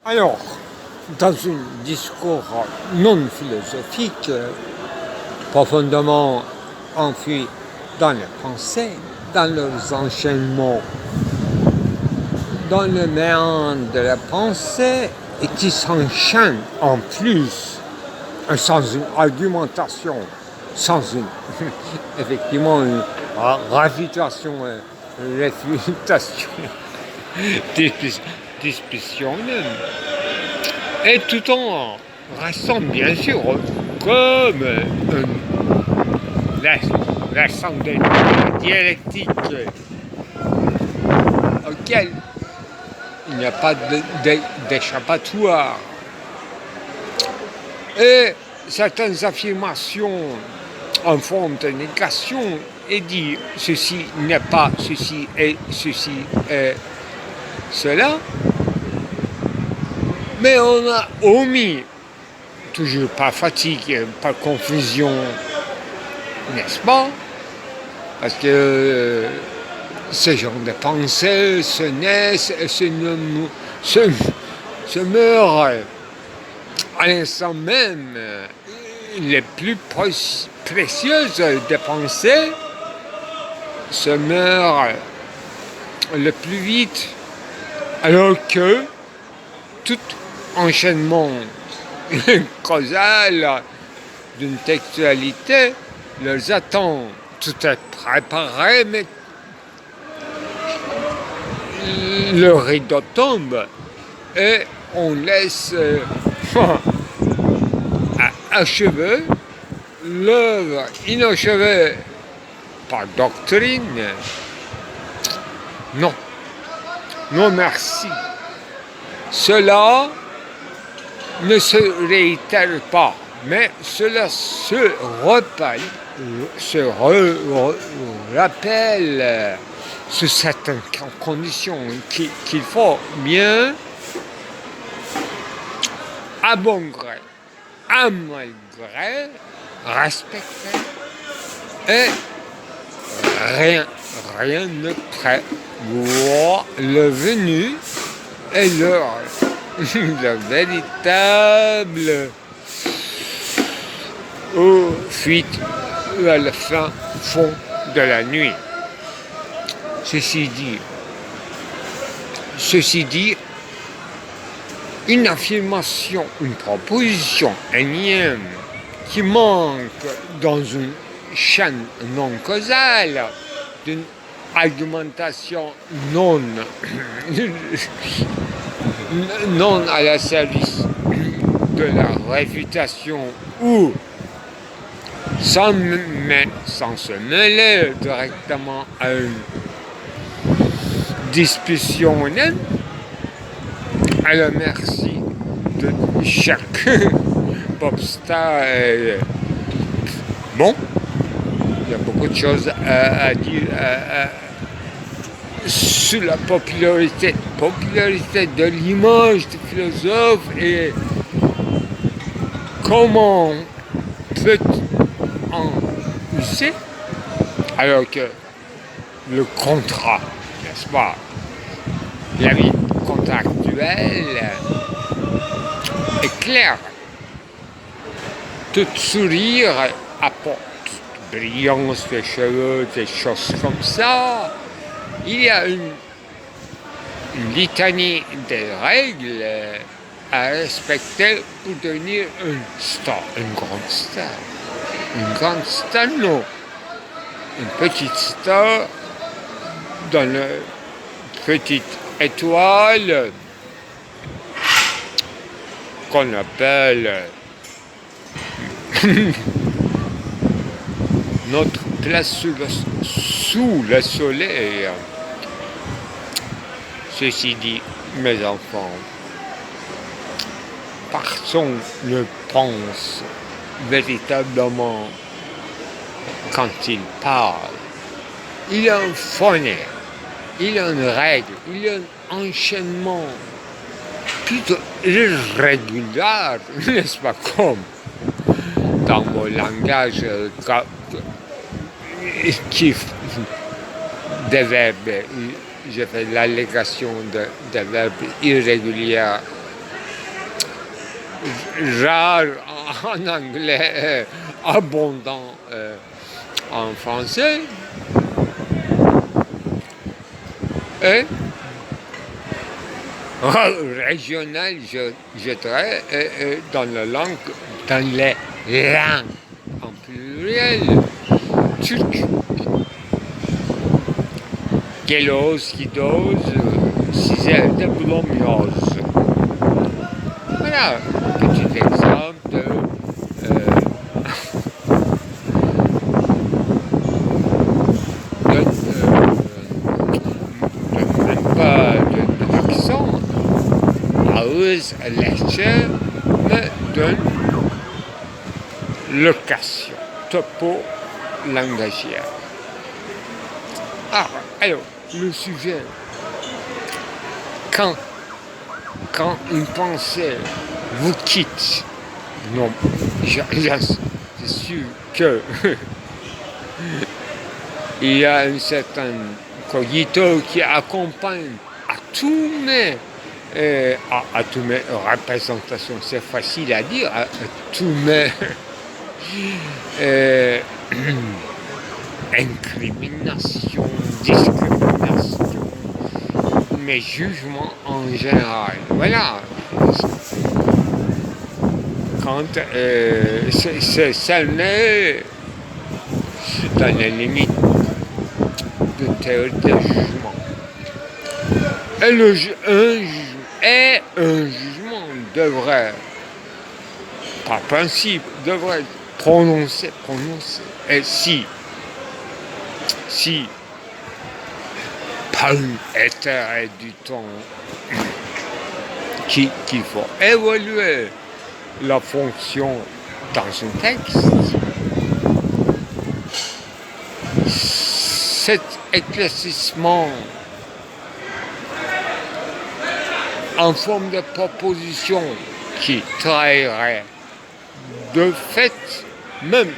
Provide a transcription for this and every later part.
Alors, dans un discours non philosophique, profondément enfoui dans les pensées, dans leurs enchaînements, dans le méandre de la pensée, et qui s'enchaîne en plus, sans une argumentation, sans une, effectivement, une réfutation, discussion, et tout en restant bien sûr comme l'assemblée dialectique auquel il n'y a pas d'échappatoire. Et certaines affirmations en forme de négation et dire ceci n'est pas ceci et ceci est cela, mais on a omis, toujours par fatigue, par confusion, n'est-ce pas? Parce que ce genre de pensées se naissent et se meurent à l'instant même. Les plus précieuses des pensées se meurent le plus vite, alors que tout enchaînement causal d'une textualité les attend. Tout est préparé, mais le rideau tombe et on laisse achever l'œuvre inachevée par doctrine. Non, non merci. Cela ne se réitère pas, mais cela se rappelle sous certaines conditions qu'il faut bien, à bon gré, à mal gré, respecter, et rien ne prévoit le venu et l'heure, le véritable fuite vers le fin fond de la nuit. Ceci dit, une affirmation, une proposition énième qui manque dans une chaîne non causale d'une argumentation non à la service de la réfutation ou sans se mêler directement à une discussion humaine, à la merci de chaque popstar. Bon, il y a beaucoup de choses à dire sur la popularité de l'image du philosophe et comment peut-on user alors que le contrat, n'est-ce pas, la vie contractuelle est claire. Tout sourire apporte brillance des cheveux, des choses comme ça. Il y a une litanie des règles à respecter pour devenir une star, une grande star. Une grande star, non. Une petite star dans la petite étoile qu'on appelle notre place sous le soleil. Ceci dit, mes enfants, personne ne pense véritablement quand il parle. Il y a un phonème, il y a une règle, il y a un enchaînement plutôt irrégulier, n'est-ce pas, comme dans mon langage qui des verbes, je fais l'allégation de verbes irréguliers rare en anglais, abondant en français. Et régional, je dirais, dans la langue, dans les langues en pluriel, turc, geloz, gidoz, sizelde bulamıyoruz. Voilà, petit exemple de même pas d'accent. Ağız lehçe me donne location, topo langagière. Ah, alors, le sujet. Quand une pensée vous quitte, non, je suis sûr que il y a un certain cogito qui accompagne à tous mes représentations, c'est facile à dire, à tous mes incriminations, discriminations, mes jugements en général. Voilà. Quand ça n'est dans les limites de théorie de jugement. Et un jugement devrait, par principe, devrait être prononcé. Et si par une intérêt du temps qu'il faut évaluer la fonction dans un texte, cet éclaircissement en forme de proposition qui trahirait de fait même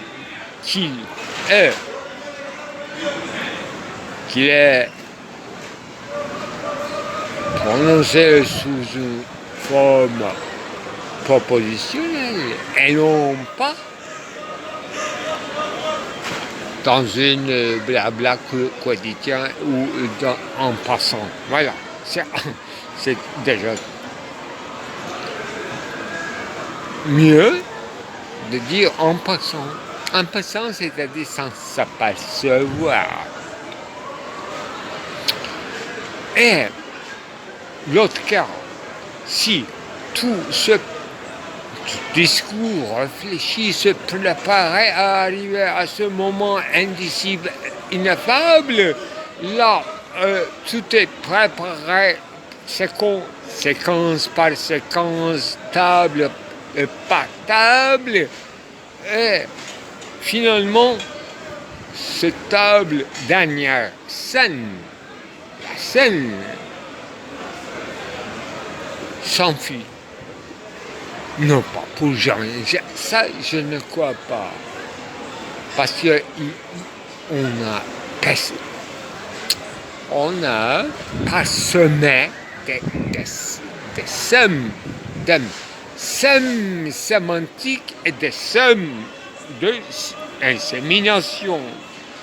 qu'il est prononcé sous une forme propositionnelle et non pas dans une blabla quotidien ou en passant. Voilà, c'est déjà mieux de dire en passant. En passant, c'est-à-dire sans s'apercevoir. Et l'autre cas, si tout ce discours réfléchi se préparait à arriver à ce moment indicible, ineffable, là, tout est préparé, séquence par séquence, table par table, et finalement, cette table dernière scène, la scène, s'enfuit. Non pas pour jamais. Ça, je ne crois pas. Parce on a parsemé des sommes sémantiques et des sommes d'insémination,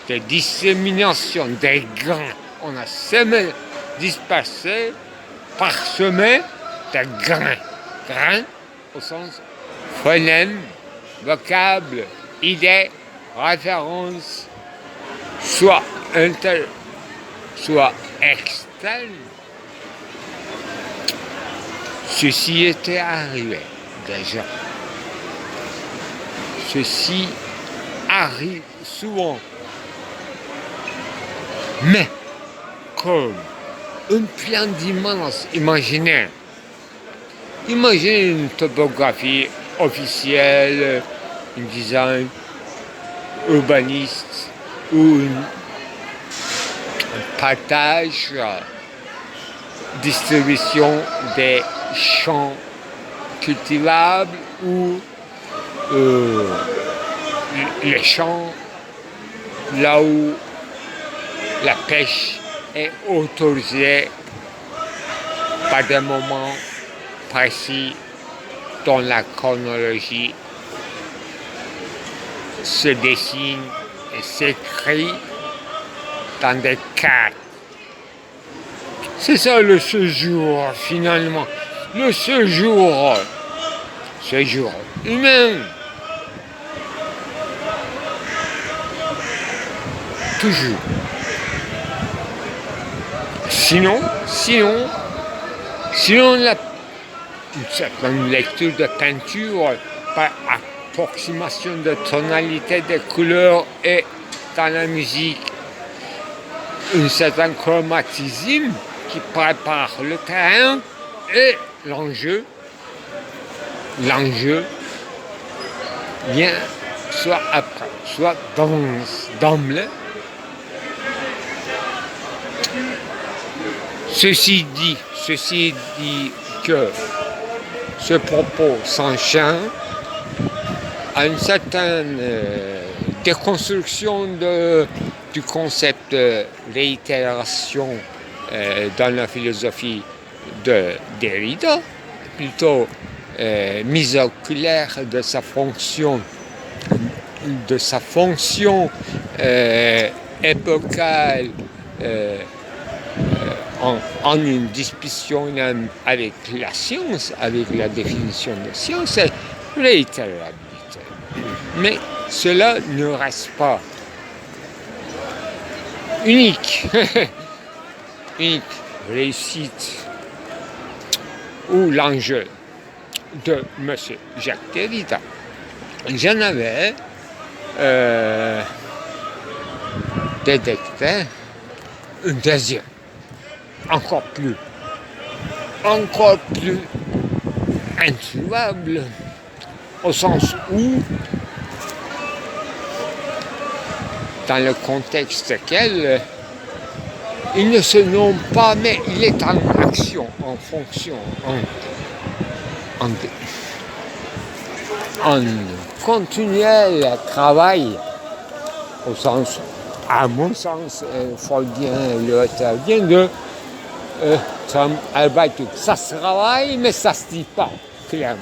de dissémination des grains. On a semé, dispersé, parsemé des grains. Grains au sens phonème, vocable, idée, référence, soit interne, soit externe. Ceci était arrivé déjà. Ceci arrive souvent. Mais comme un plan d'immense imaginaire. Imaginez une topographie officielle, un design urbaniste ou un partage, distribution des champs cultivables ou les champs là où la pêche est autorisée par des moments précis dont la chronologie se dessine et s'écrit dans des cartes. C'est ça le séjour, finalement. Le séjour humain. Toujours. Sinon, une certaine lecture de peinture par approximation de tonalité des couleurs et dans la musique, un certain chromatisme qui prépare le terrain et l'enjeu vient soit après, soit d'emblée. Ceci dit que ce propos s'enchaîne à une certaine déconstruction du concept de réitération dans la philosophie de Derrida, plutôt mise au clair de sa fonction épocale en une discussion avec la science, avec la définition de science, c'est réitérabilité. Mais cela ne reste pas unique, réussite ou l'enjeu de M. Jacques Derrida. J'en avais détecté un deuxième, encore plus introuvable, au sens où, dans le contexte duquel il ne se nomme pas, mais il est en action, en fonction, en continuel travail, au sens, à mon sens, freudien, luthérdien, de Arbeitung. Ça se travaille, mais ça ne se dit pas clairement.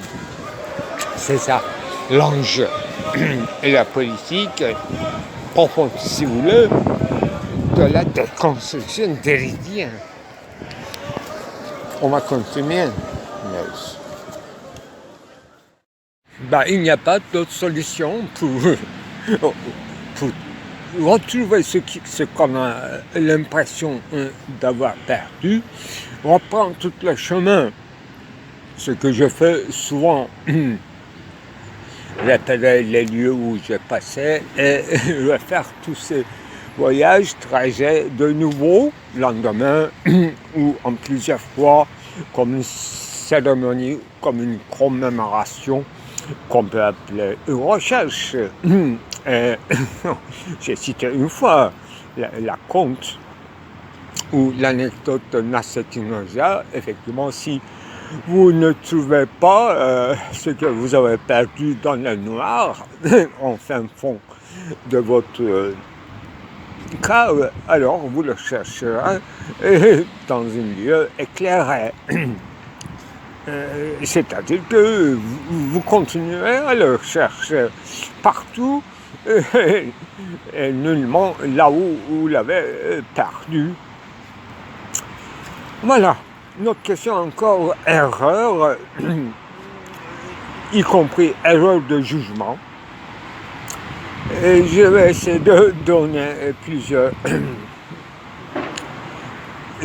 C'est ça l'enjeu. Et la politique profonde, si vous voulez, de la déconstruction derridienne. On va continuer. Il n'y a pas d'autre solution pour retrouver ce qu'on a l'impression d'avoir perdu, reprendre tout le chemin. Ce que je fais souvent, repérer les lieux où je passais et refaire tous ces voyages, trajets de nouveau, le lendemain, ou en plusieurs fois, comme une cérémonie, comme une commémoration, qu'on peut appeler une recherche. J'ai cité une fois la conte ou l'anecdote de Nassetinoja. Effectivement, si vous ne trouvez pas ce que vous avez perdu dans le noir, en fin fond de votre cave, alors vous le chercherez dans un lieu éclairé. C'est-à-dire que vous continuez à le chercher partout et nullement là où vous l'avez perdu. Voilà, notre question encore, erreur, y compris erreur de jugement. Et je vais essayer de donner plusieurs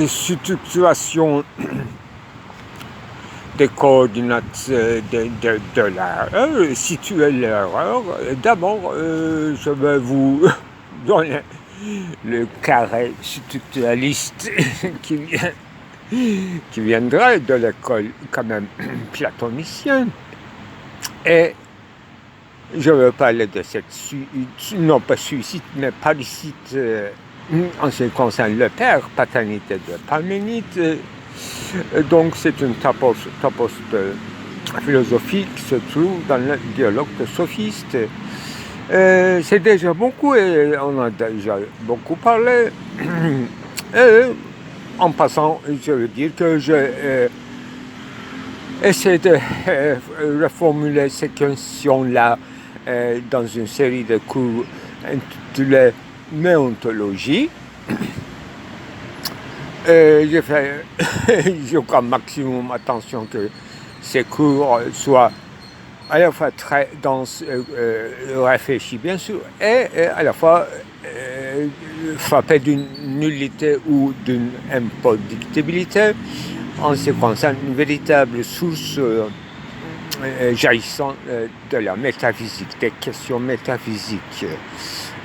structurations des coordinates de l'erreur, situer l'erreur. D'abord, je vais vous donner le carré structuraliste qui viendrait de l'école quand même platonicienne. Et je vais parler de cette non pas suicide, mais parricide en ce qui concerne le père, paternité de Parménide. Donc c'est une topos philosophique qui se trouve dans le dialogue de sophistes. C'est déjà beaucoup et on a déjà beaucoup parlé. Et en passant, je veux dire que essayer de reformuler ces questions-là dans une série de cours intitulés Méontologie. J'ai fait, je crois, maximum attention que ces cours soient à la fois très denses, réfléchis bien sûr, et à la fois frappés d'une nullité ou d'une imprédictibilité, en ce qui concerne une véritable source jaillissant de la métaphysique, des questions métaphysiques.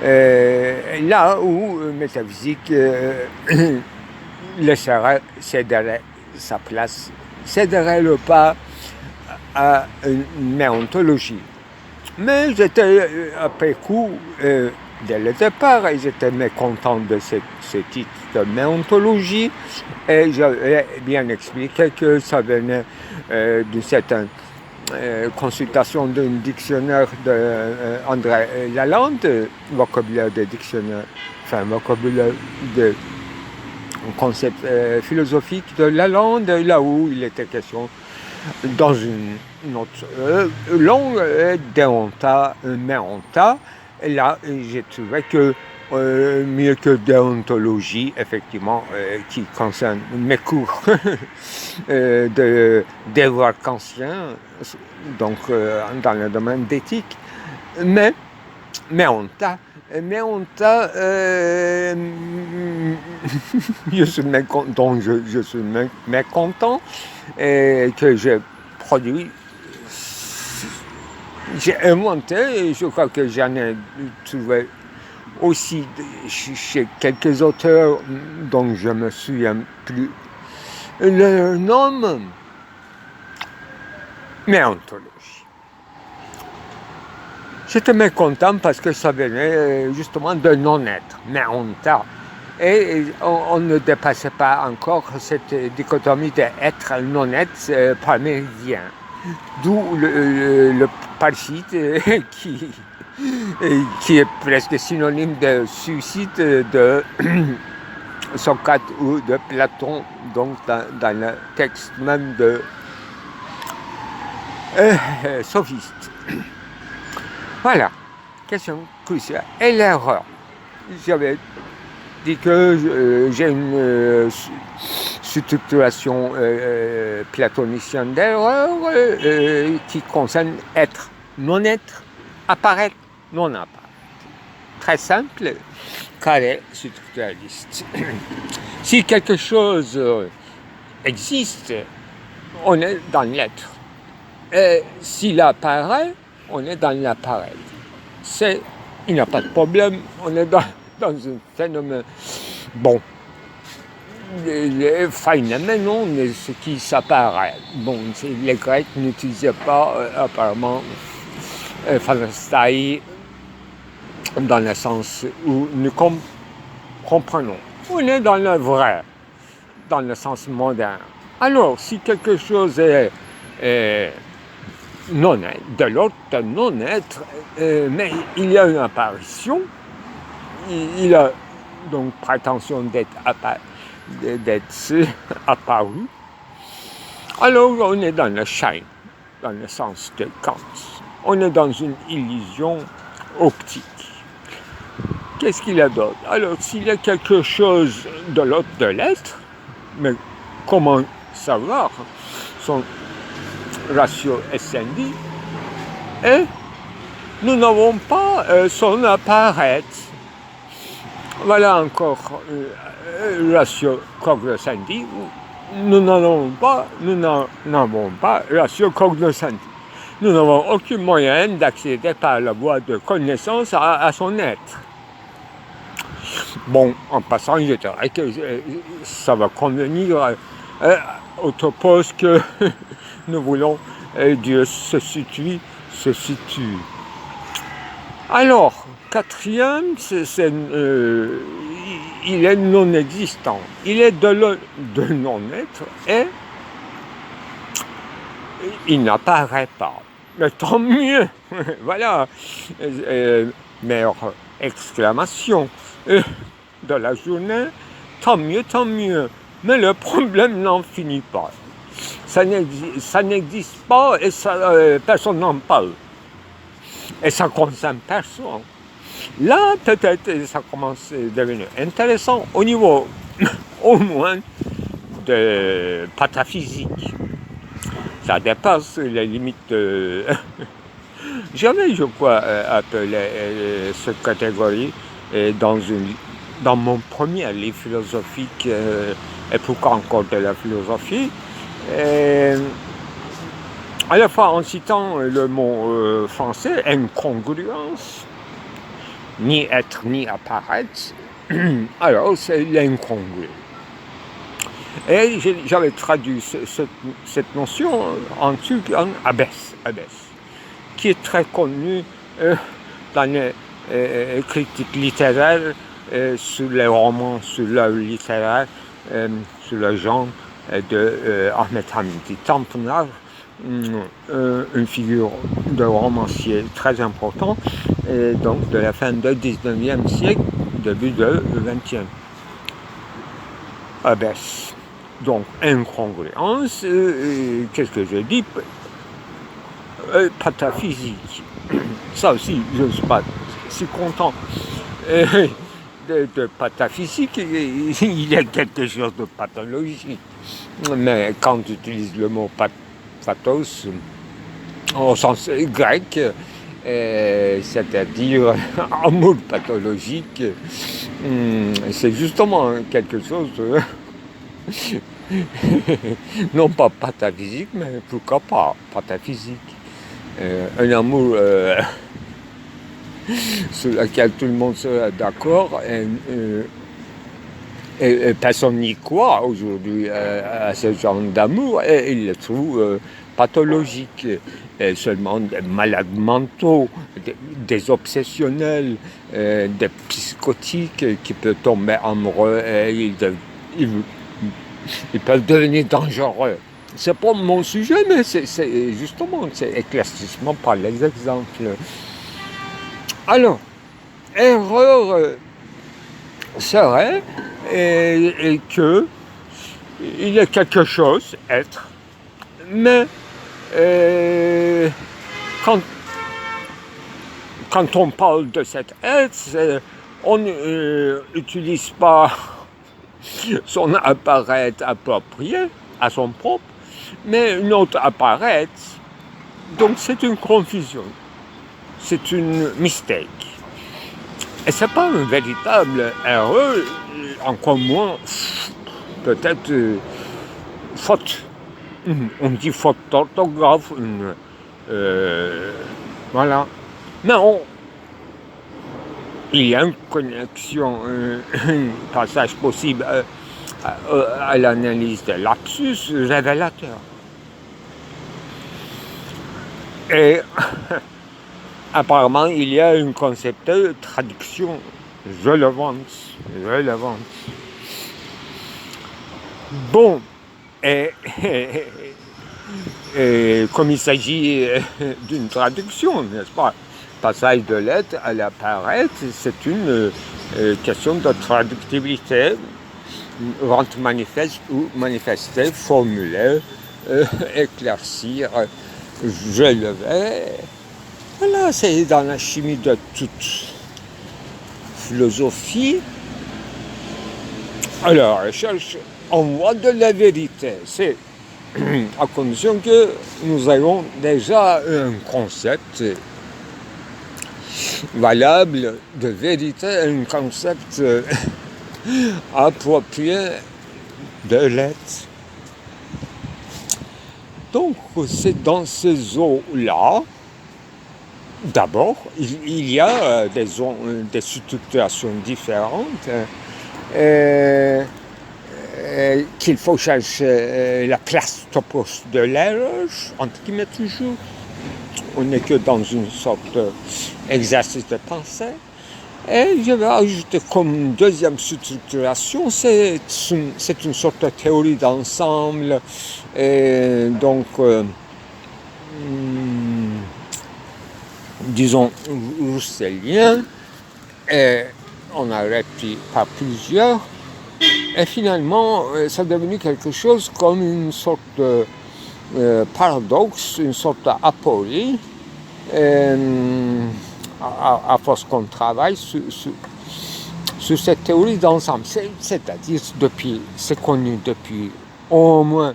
Là où métaphysique céderait sa place, céderait le pas à une méontologie. Mais j'étais, après coup, dès le départ, j'étais mécontent de ce titre de méontologie, et j'avais bien expliqué que ça venait d'une certaine consultation d'un dictionnaire d'André Lalande, vocabulaire de dictionnaire, enfin vocabulaire de concept philosophique de Lalande, là où il était question dans une autre langue déonta, méonta, et là j'ai trouvé que mieux que déontologie, effectivement, qui concerne mes cours de devoir kantien, donc dans le domaine d'éthique, mais méonta, je suis mécontent, je suis mécontent, et que j'ai produit, j'ai inventé, et je crois que j'en ai trouvé aussi chez quelques auteurs dont je me souviens plus leur nom, méontologie. J'étais mécontent parce que ça venait justement de non-être, méonta. Et on ne dépassait pas encore cette dichotomie d'être non-être par méridien. D'où le parasite qui est presque synonyme de suicide de Socrate ou de Platon, donc dans le texte même de sophiste. Voilà, question cruciale. Et l'erreur. J'avais dit que j'ai une structuration platonicienne d'erreur qui concerne être, non-être, apparaître, non-apparaître. Très simple, carré structuraliste. Si quelque chose existe, on est dans l'être. Et s'il apparaît, on est dans l'appareil. Il n'y a pas de problème, on est dans un phénomène. Bon, phénomène, mais ce qui s'apparaît. Bon, les Grecs n'utilisaient pas apparemment phanastai dans le sens où nous comprenons. On est dans le vrai, dans le sens moderne. Alors, si quelque chose est non-être, de l'autre non-être, mais il y a une apparition, il a donc prétention d'être apparu, alors on est dans le Schein, dans le sens de Kant. On est dans une illusion optique. Qu'est-ce qu'il y a d'autre? Alors, s'il y a quelque chose de l'autre de l'être, mais comment savoir son ratio essendi, et nous n'avons pas son apparaître. Voilà encore ratio cognoscendi. Nous n'avons pas ratio cognoscendi. Nous n'avons aucun moyen d'accéder par la voie de connaissance à son être. Bon, en passant, je dirais que ça va convenir au topos que nous voulons Dieu se situe. Alors, quatrième, il est non existant. Il est de non-être et il n'apparaît pas. Mais tant mieux. Voilà. Meilleure exclamation de la journée. Tant mieux, tant mieux. Mais le problème n'en finit pas. Ça n'existe pas et personne n'en parle. Et ça ne concerne personne. Là, peut-être, ça commence à devenir intéressant au niveau, au moins, de pataphysique. Ça dépasse les limites. J'avais, je crois, appelé cette catégorie dans mon premier livre philosophique, et pourquoi encore de la philosophie, à la fois en citant le mot français, incongruence, ni être ni apparaître, alors c'est l'incongru. Et j'avais traduit cette notion en turc en abès, qui est très connu dans les critiques littéraires, sur les romans, sur l'œuvre littéraire, sur le genre de Ahmet Hamidi Tanpınar, une figure de romancier très important, et donc de la fin du 19e siècle, début du 20e. Abès. Donc, incongruence, qu'est-ce que je dis? Pataphysique. Ça aussi, je ne suis pas si content de pataphysique. Il y a quelque chose de pathologique. Mais quand j'utilise le mot pathos, au sens grec, c'est-à-dire amour pathologique, c'est justement quelque chose non pas pataphysique, mais pourquoi pas pataphysique. Un amour sur lequel tout le monde sera d'accord, et personne n'y croit aujourd'hui à ce genre d'amour, et il le trouve pathologique. Et seulement des malades mentaux, des obsessionnels, des psychotiques qui peuvent tomber amoureux et ils peuvent devenir dangereux. C'est pas mon sujet, mais c'est justement éclaircissement par les exemples. Alors, erreur serait que il y a quelque chose, être, mais quand on parle de cet être, on n'utilise pas son appareil approprié à son propre, mais notre appareil. Donc c'est une confusion, c'est une mistake. Et c'est pas une véritable erreur, encore moins peut-être faute. On dit faute d'orthographe, voilà. Mais il y a une connexion, un passage possible à l'analyse de lapsus révélateur. Et apparemment, il y a un concept de traduction relevante. Bon, et comme il s'agit d'une traduction, n'est-ce pas? Passage de lettre à la parette, c'est une question de traductibilité, rendre manifeste ou manifester, formuler, éclaircir, relever. Voilà, c'est dans la chimie de toute philosophie. Alors, recherche en voie de la vérité, c'est à condition que nous ayons déjà un concept valable de vérité, un concept approprié de l'être. Donc, c'est dans ces eaux-là, d'abord, il y a des structurations différentes qu'il faut chercher la place topos de l'erreur, entre guillemets toujours. On n'est que dans une sorte d'exercice de pensée. Et je vais ajouter comme deuxième structuration, c'est une sorte de théorie d'ensemble, et donc, disons, roussellien, et on a repris par plusieurs. Et finalement, ça est devenu quelque chose comme une sorte de paradoxe, une sorte d'aporie, à force qu'on travaille sur cette théorie d'ensemble. C'est-à-dire, c'est connu depuis au moins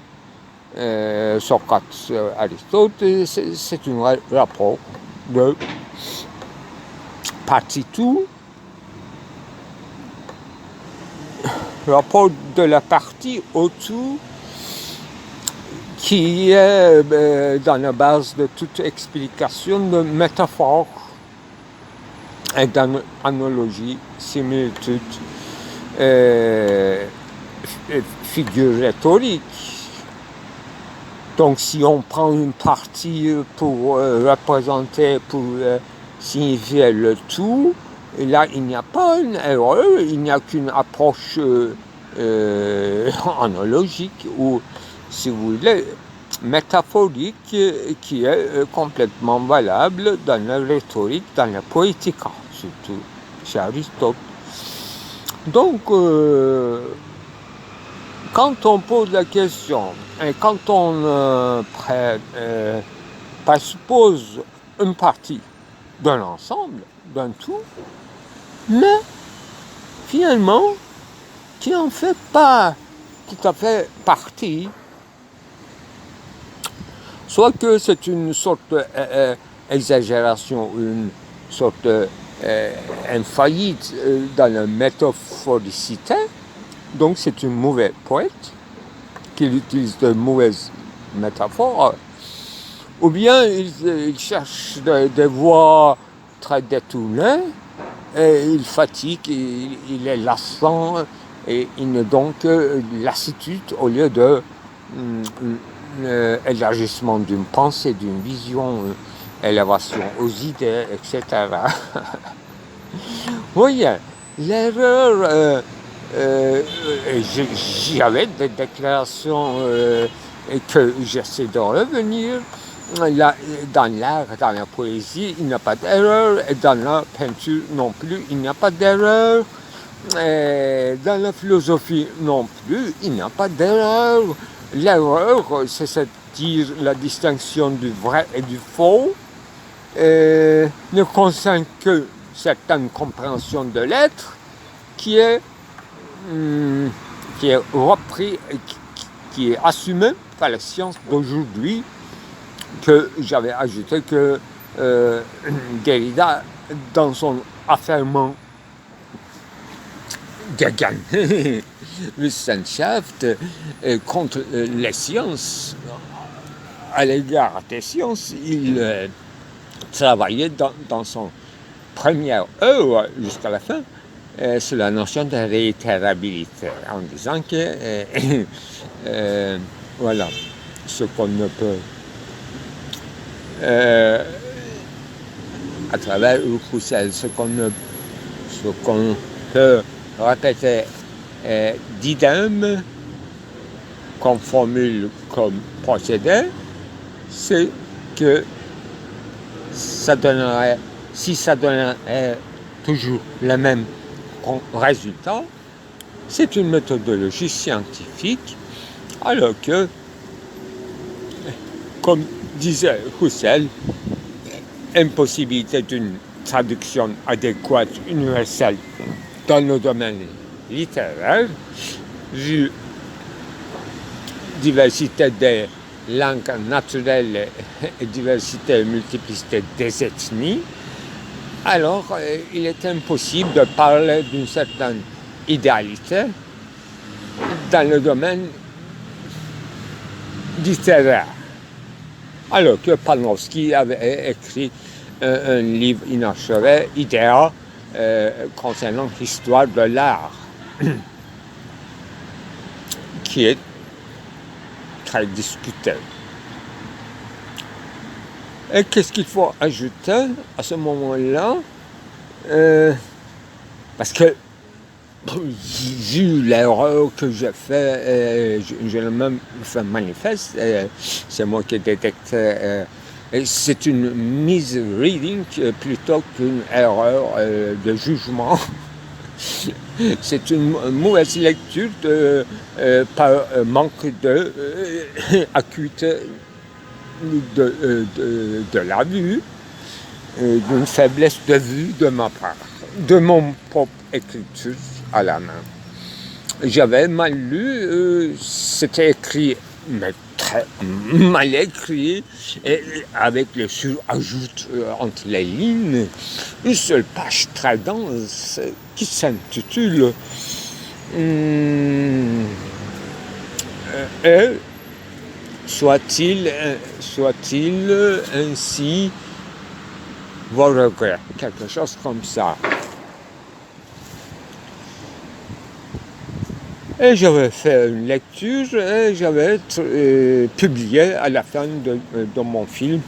Socrate, Aristote, c'est un rapport de partie-tout, rapport de la partie au tout, qui est dans la base de toute explication de métaphore et d'analogie, similitude, figure rhétorique. Donc si on prend une partie pour représenter, pour signifier le tout, et là il n'y a pas une erreur, il n'y a qu'une approche analogique ou, si vous voulez, métaphorique qui est complètement valable dans la rhétorique, dans la poética, surtout chez Aristote. Donc, quand on pose la question et quand on présuppose une partie d'un ensemble, d'un tout, mais finalement, qui n'en fait pas tout à fait partie, soit que c'est une sorte d'exagération, une sorte infaillite dans la métaphoricité, donc c'est un mauvais poète qui utilise de mauvaises métaphores, ou bien il cherche des voies très détournées, et il fatigue, il est lassant, et il ne donne que lassitude au lieu de élargissement d'une pensée, d'une vision, élévation aux idées, etc. Vous voyez, l'erreur, j'avais des déclarations que j'essaie de revenir. Là, dans l'art, dans la poésie, il n'y a pas d'erreur, et dans la peinture non plus, il n'y a pas d'erreur, et dans la philosophie non plus, il n'y a pas d'erreur. L'erreur, c'est-à-dire la distinction du vrai et du faux, ne concerne que certaines compréhensions de l'être qui est repris, qui est assumé par la science d'aujourd'hui, que j'avais ajouté que Derrida, dans son affairement gegen Wissenschaft, contre les sciences, à l'égard des sciences, il travaillait dans son première œuvre jusqu'à la fin sur la notion de réitérabilité, en disant que voilà, ce qu'on ne peut à travers Husserl, ce qu'on peut répéter d'idem qu'on formule comme procédé, c'est que ça donnerait, si ça donnerait toujours le même résultat, c'est une méthodologie scientifique, alors que, comme disait Husserl, impossibilité d'une traduction adéquate, universelle dans le domaine littéraire, vu diversité des langues naturelles et diversité et multiplicité des ethnies, alors il est impossible de parler d'une certaine idéalité dans le domaine littéraire. Alors que Panofsky avait écrit un livre inachevé, Idea, concernant l'histoire de l'art, qui est très discuté. Et qu'est-ce qu'il faut ajouter à ce moment-là, parce que vu l'erreur que j'ai fait, je l'ai même fait manifeste, c'est moi qui ai détecté, c'est une misreading plutôt qu'une erreur de jugement. C'est une mauvaise lecture par manque de acuité de la vue, d'une faiblesse de vue de ma part, de mon propre écriture à la main. J'avais mal lu, c'était écrit, mais très mal écrit, et avec le surajout entre les lignes, une seule page très dense qui s'intitule soit-il ainsi vos regrets, quelque chose comme ça. Et j'avais fait une lecture et j'avais publié à la fin de mon film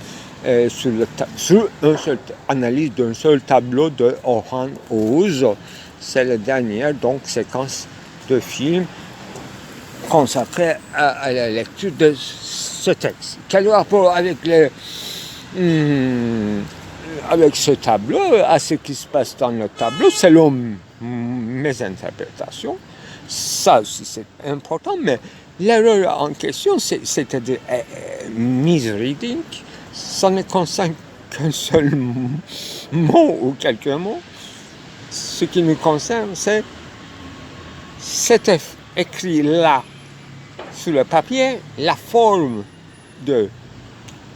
sur une seule analyse d'un seul tableau de Orhan Oğuz. C'est la dernière donc séquence de film consacrée à la lecture de ce texte. Quel rapport avec avec ce tableau, à ce qui se passe dans le tableau, selon mes interprétations? Ça aussi c'est important, mais l'erreur en question, c'est-à-dire misreading, ça ne concerne qu'un seul mot ou quelques mots. Ce qui nous concerne, c'est cet écrit-là sur le papier, la forme de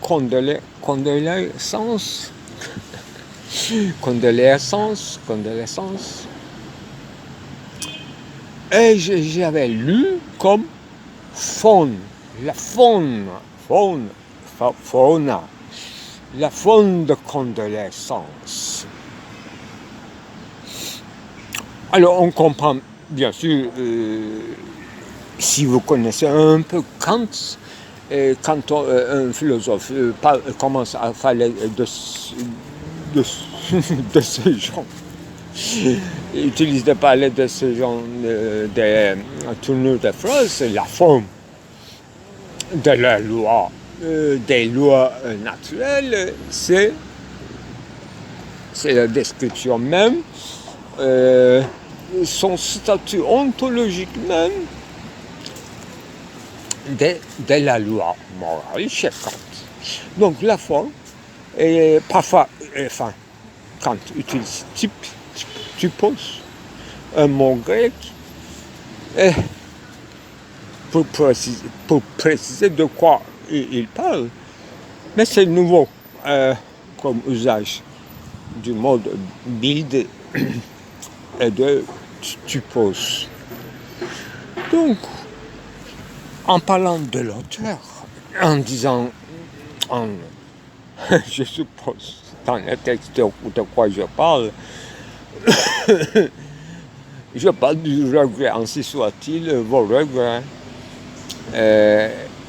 condoléances, et j'avais lu comme faune, la faune de condoléances. Alors on comprend bien sûr, si vous connaissez un peu Kant, quand un philosophe commence à parler de ce genre, il utilise de parler de ce genre de tournure de phrase, la forme de la loi, des lois naturelles, c'est la description même, son statut ontologique même de la loi morale chez Kant. Donc la forme, et parfois, Kant utilise typos, un mot grec, pour préciser de quoi il parle. Mais c'est nouveau comme usage du mode bild et de typos. Donc, en parlant de l'auteur, en disant, je suppose, dans le texte de quoi je parle, je parle du regret, ainsi soit-il, vos regrets.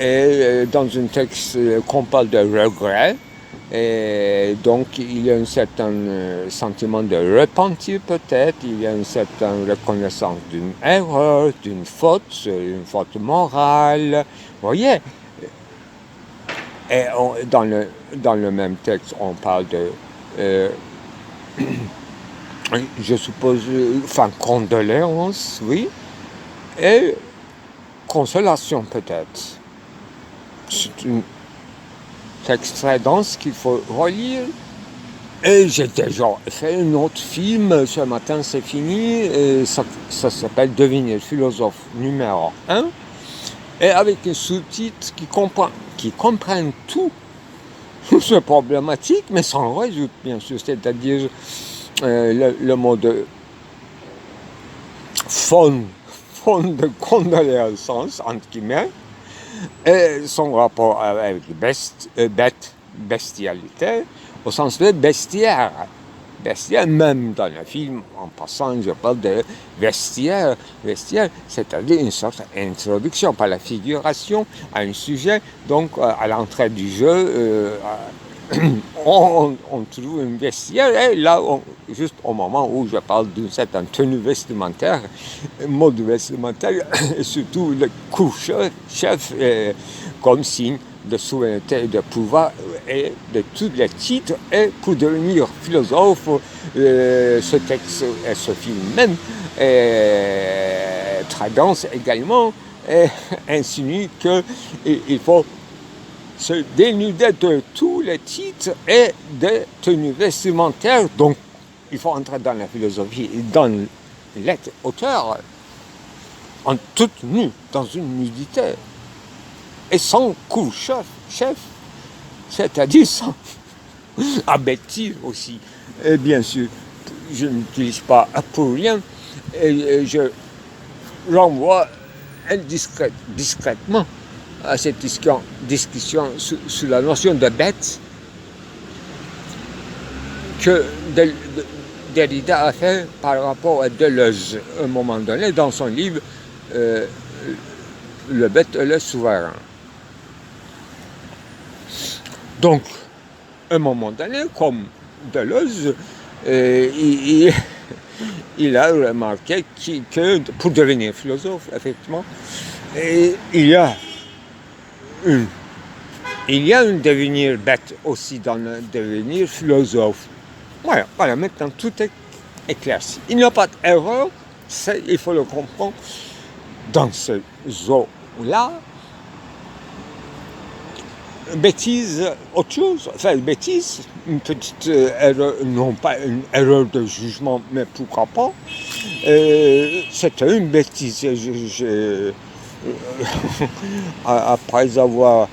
Et dans un texte qu'on parle de regret, et donc il y a un certain sentiment de repentir peut-être, il y a une certaine reconnaissance d'une erreur, d'une faute, une faute morale, vous voyez. Et dans le même texte, on parle de, je suppose, condoléances, oui, et consolation peut-être. C'est un texte très dense qu'il faut relire. Et j'ai déjà fait un autre film, ce matin c'est fini, et ça s'appelle Devenir philosophe numéro 1, et avec un sous-titre qui comprennent tout ces problématiques, mais sans résoudre bien sûr, c'est-à-dire le mot de faune de condoléances, entre guillemets, et son rapport avec bestialité, au sens de bestiaire. Bestiaire, même dans le film, en passant, je parle de vestiaire. Vestiaire, c'est-à-dire une sorte d'introduction par la figuration à un sujet. Donc, à l'entrée du jeu, on trouve un vestiaire, et là, juste au moment où je parle d'une certaine tenue vestimentaire, mode vestimentaire, et surtout le chef comme signe de souveraineté et de pouvoir, et de tous les titres, et pour devenir philosophe, ce texte et ce film même très dense également, insinue qu'il faut se dénuder de tous les titres et des tenues vestimentaires. Donc, il faut entrer dans la philosophie, dans l'être auteur, en toute nue, dans une nudité, et sans couche-chef, c'est-à-dire sans abêtir aussi. Et bien sûr, je n'utilise pas pour rien, et je renvoie discrètement à cette discussion sur la notion de bête que Derrida a fait par rapport à Deleuze, à un moment donné, dans son livre Le bête et le souverain. Donc, à un moment donné, comme Deleuze, il a remarqué que pour devenir philosophe, effectivement, il y a un devenir bête aussi dans le devenir philosophe. Voilà, maintenant tout est éclairci. Il n'y a pas d'erreur, il faut le comprendre. Dans ce zoo-là, bêtise, autre chose, enfin bêtise, une petite erreur, non pas une erreur de jugement, mais pourquoi pas, c'était une bêtise. Après avoir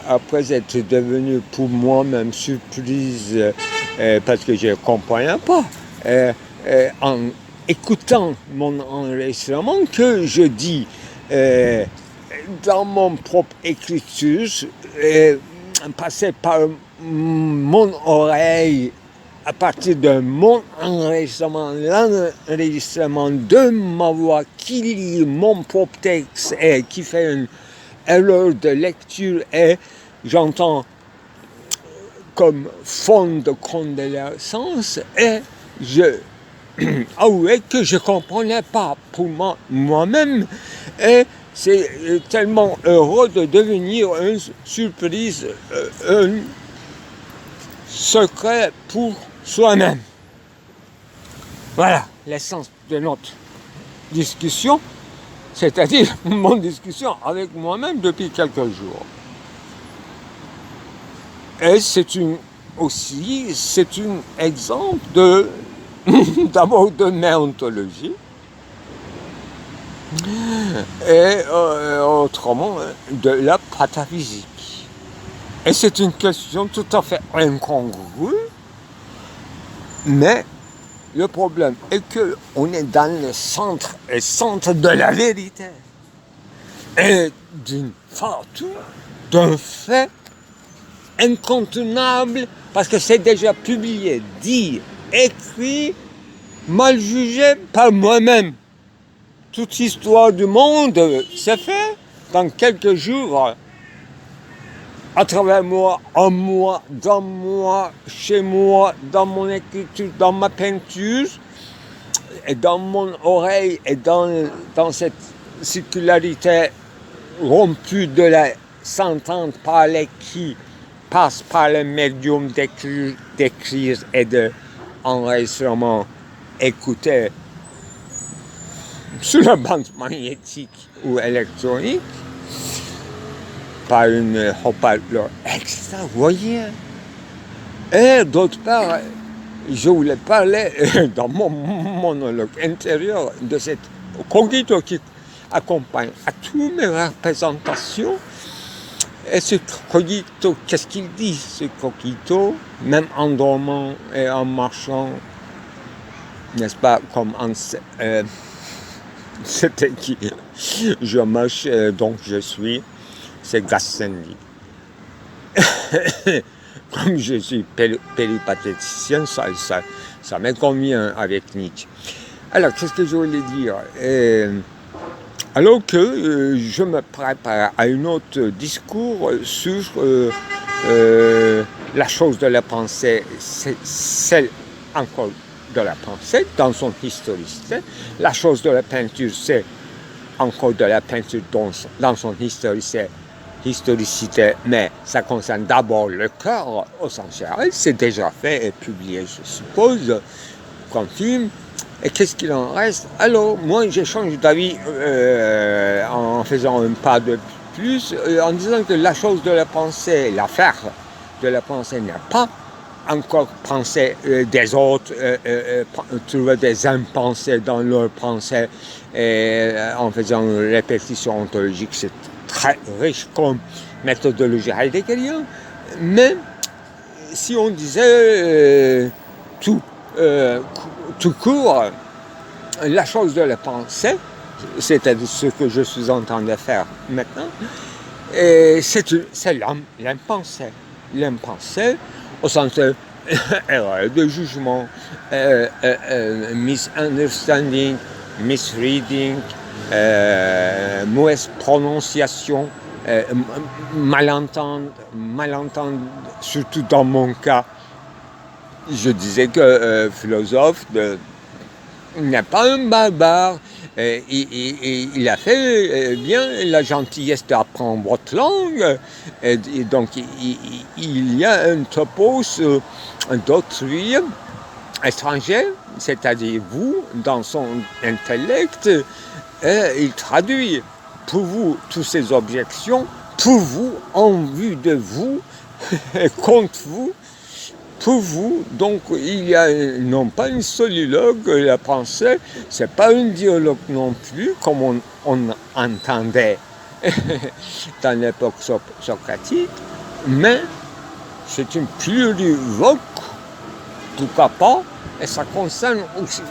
après être devenu pour moi-même surprise parce que je ne comprenais pas en écoutant mon enregistrement que je dis dans mon propre écriture passé par mon oreille à partir de mon enregistrement, l'enregistrement de ma voix qui lit mon propre texte et qui fait une erreur de lecture et j'entends comme fond de convalescence et je avouais que je ne comprenais pas pour moi-même et c'est tellement heureux de devenir une surprise, un secret pour soi-même. Voilà l'essence de notre discussion, c'est-à-dire mon discussion avec moi-même depuis quelques jours. Et c'est un exemple d'abord de méontologie et autrement de la pataphysique. Et c'est une question tout à fait incongrue, mais le problème est qu'on est dans le centre de la vérité et d'une faute, d'un fait incontournable, parce que c'est déjà publié, dit, écrit, mal jugé par moi-même. Toute histoire du monde s'est faite dans quelques jours, à travers moi, en moi, dans moi, chez moi, dans mon écriture, dans ma peinture, et dans mon oreille, et dans cette circularité rompue de la sentence parlée qui passe par le médium d'écrire et d'enregistrement écouté sur la bande magnétique ou électronique, par une haut-parleur extra-voyeur. Et d'autre part, je voulais parler dans mon monologue intérieur de cette cogito qui accompagne à toutes mes représentations. Et ce cogito, qu'est-ce qu'il dit, ce cogito, même en dormant et en marchant, n'est-ce pas, comme en... c'était qui je marche, donc je suis... c'est Gassendi. Comme je suis péripatéticien, ça me convient avec Nietzsche. Alors, qu'est-ce que je voulais dire alors que je me prépare à un autre discours sur la chose de la pensée, c'est celle encore de la pensée, dans son historicité. La chose de la peinture, c'est encore de la peinture dans son historicité historicité, mais ça concerne d'abord le cœur au sens général. C'est déjà fait et publié, je suppose, comme film. Et qu'est-ce qu'il en reste? Alors, moi, j'ai changé d'avis en faisant un pas de plus, en disant que la chose de la pensée, l'affaire de la pensée n'est pas encore penser des autres, trouver des impensés dans leurs pensées, en faisant une répétition ontologique. C'est très riche comme méthodologie heideggerienne, mais si on disait tout court, la chose de la pensée, c'est-à-dire ce que je suis en train de faire maintenant, c'est l'impensé. L'impensé au sens erreur de jugement, misunderstanding, misreading, mauvaise prononciation, malentendre, surtout dans mon cas. Je disais que philosophe n'est pas un barbare. Il a fait bien la gentillesse d'apprendre votre langue. Et donc, il y a un topos d'autrui étranger, c'est-à-dire vous, dans son intellect, et il traduit pour vous toutes ces objections, pour vous, en vue de vous, contre vous, pour vous. Donc il y a non pas un soliloque, la pensée, c'est pas un dialogue non plus, comme on entendait dans l'époque socratique, mais c'est une plurivoque, pourquoi pas, et ça concerne aussi,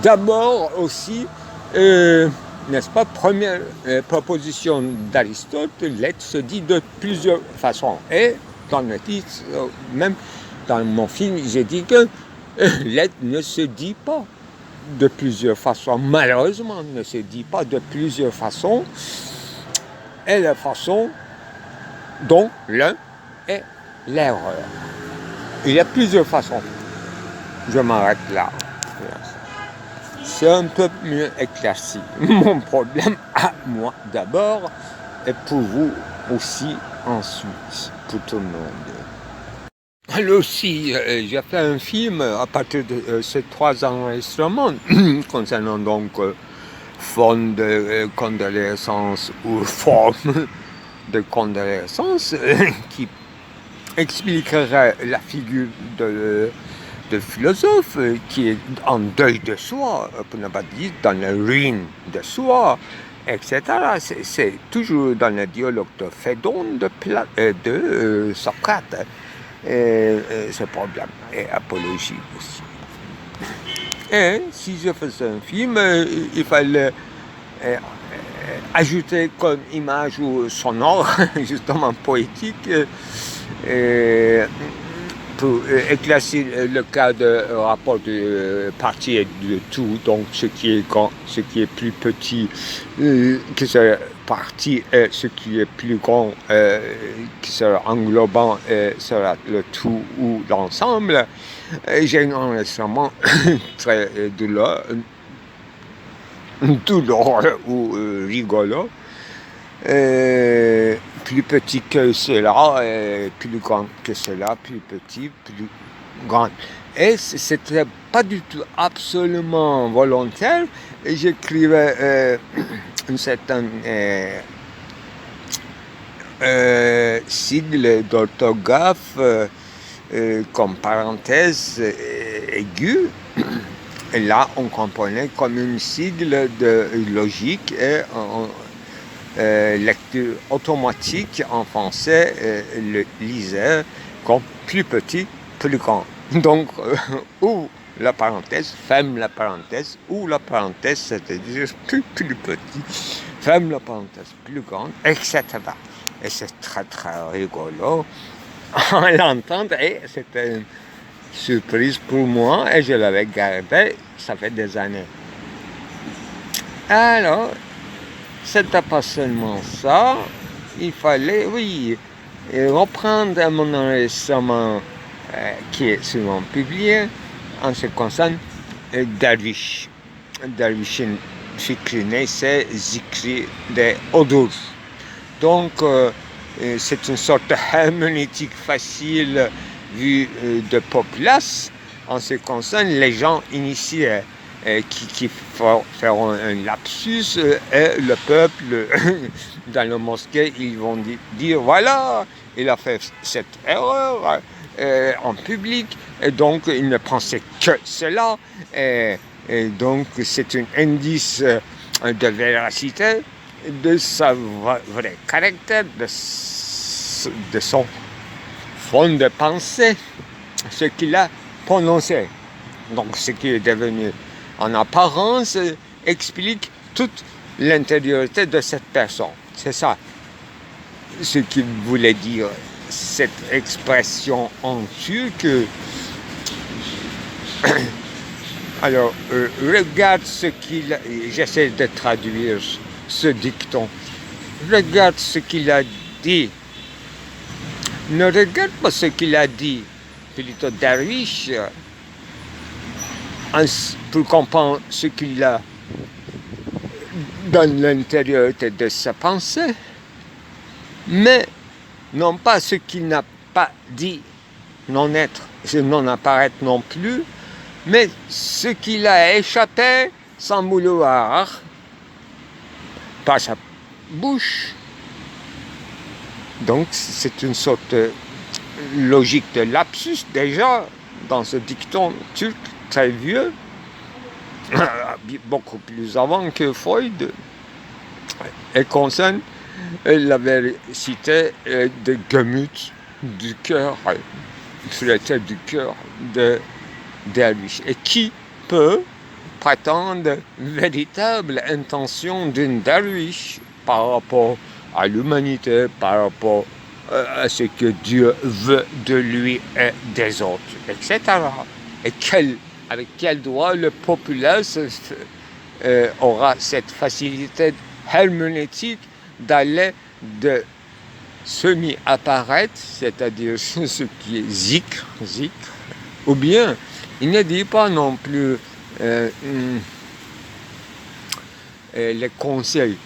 d'abord aussi, n'est-ce pas, première proposition d'Aristote, l'être se dit de plusieurs façons, et dans le titre, même dans mon film, j'ai dit que l'être ne se dit pas de plusieurs façons, malheureusement ne se dit pas de plusieurs façons, et la façon dont l'un est l'erreur. Il y a plusieurs façons. Je m'arrête là. C'est un peu mieux éclairci. Mon problème à moi d'abord, et pour vous aussi ensuite, pour tout le monde. Alors aussi, j'ai fait un film à partir de ces 3 enregistrements concernant donc forme de convalescence ou forme de convalescence qui expliquerait la figure de philosophe qui est en deuil de soi, pour ne pas dire dans la ruine de soi, etc. C'est toujours dans le dialogue de Phédon, de Socrate, ce problème, et apologie aussi. Et si je faisais un film, il fallait ajouter comme image ou sonore, justement poétique, pour éclaircir le cas de rapport de partie et de tout, donc ce qui est grand, ce qui est plus petit, qui sera partie, et ce qui est plus grand, qui sera englobant, sera le tout ou l'ensemble. J'ai un enregistrement très douloureux ou rigolo. Plus petit que cela, plus grand que cela, plus petit, plus grand. Et c'était pas du tout absolument volontaire. Et j'écrivais une certaine sigle d'orthographe comme parenthèse aiguë. Et là, on comprenait comme une sigle de logique et lecture automatique en français, le lisait comme plus petit, plus grand. Donc, ou la parenthèse, ferme la parenthèse, ou la parenthèse, c'est-à-dire plus petit, ferme la parenthèse, plus grande, etc. Et c'est très très rigolo à l'entendre, et c'était une surprise pour moi, et je l'avais gardé, ça fait des années. Alors, c'était pas seulement ça, il fallait, oui, reprendre mon enregistrement qui est souvent publié en ce qui concerne Dervish. Dervish'in fikri neyse zikri de odur. Donc, c'est une sorte de herméneutique facile vue de populace en ce qui concerne les gens initiés qui feront un lapsus et le peuple dans la mosquée, ils vont dire voilà, il a fait cette erreur en public et donc il ne pensait que cela et donc c'est un indice de véracité de sa vrai caractère, de son fond de pensée, ce qu'il a prononcé. Donc ce qui est devenu en apparence explique toute l'intériorité de cette personne. C'est ça ce qu'il voulait dire, cette expression en turc. Alors, regarde ce qu'il a... J'essaie de traduire ce dicton. Regarde ce qu'il a dit. Ne regarde pas ce qu'il a dit, plutôt Darwish, pour comprendre ce qu'il a dans l'intériorité de sa pensée, mais non pas ce qu'il n'a pas dit, non être, non apparaître non plus, mais ce qu'il a échappé sans vouloir par sa bouche. Donc c'est une sorte de logique de lapsus déjà dans ce dicton turc très vieux, beaucoup plus avant que Freud, et concerne la véracité de Gemüt, du cœur, du cœur de Darwish. Et qui peut prétendre véritable intention d'une Darwish par rapport à l'humanité, par rapport à ce que Dieu veut de lui et des autres, etc. Et avec quel droit le populace aura cette facilité herméneutique d'aller de semi-apparaître, c'est-à-dire ce qui est zikr, ou bien il ne dit pas non plus les conseils.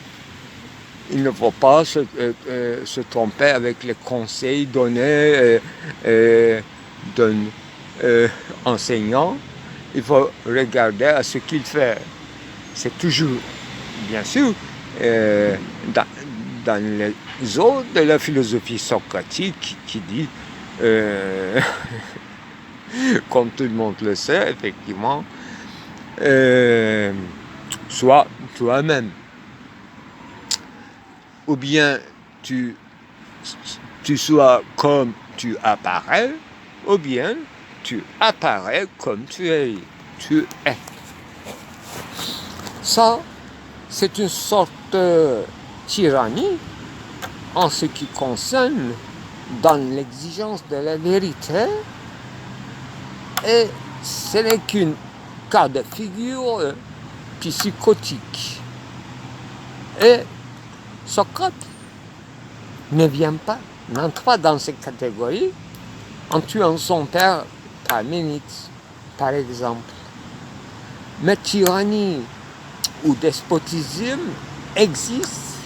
Il ne faut pas se tromper avec les conseils donnés d'un enseignant. Il faut regarder à ce qu'il fait. C'est toujours, bien sûr, dans les autres de la philosophie socratique qui dit, comme tout le monde le sait, effectivement, sois toi-même. Ou bien tu sois comme tu apparais, ou bien tu apparais comme tu es. Ça, c'est une sorte de tyrannie en ce qui concerne dans l'exigence de la vérité, et ce n'est qu'un cas de figure psychotique. Et Socrate n'entre pas dans cette catégorie en tuant son père Parménide, par exemple. Mais tyrannie ou despotisme existe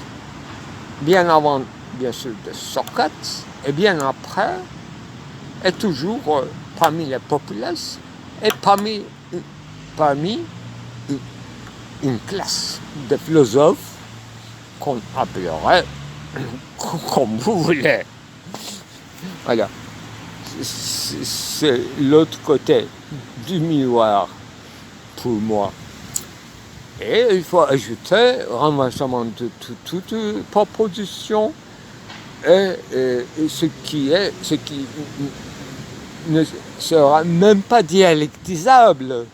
bien avant, bien sûr, de Socrate, et bien après, et toujours parmi les populaces, et parmi une classe de philosophes qu'on appellerait comme vous voulez. Voilà. C'est l'autre côté du miroir pour moi. Et il faut ajouter renversement de toute proposition et ce qui ne sera même pas dialectisable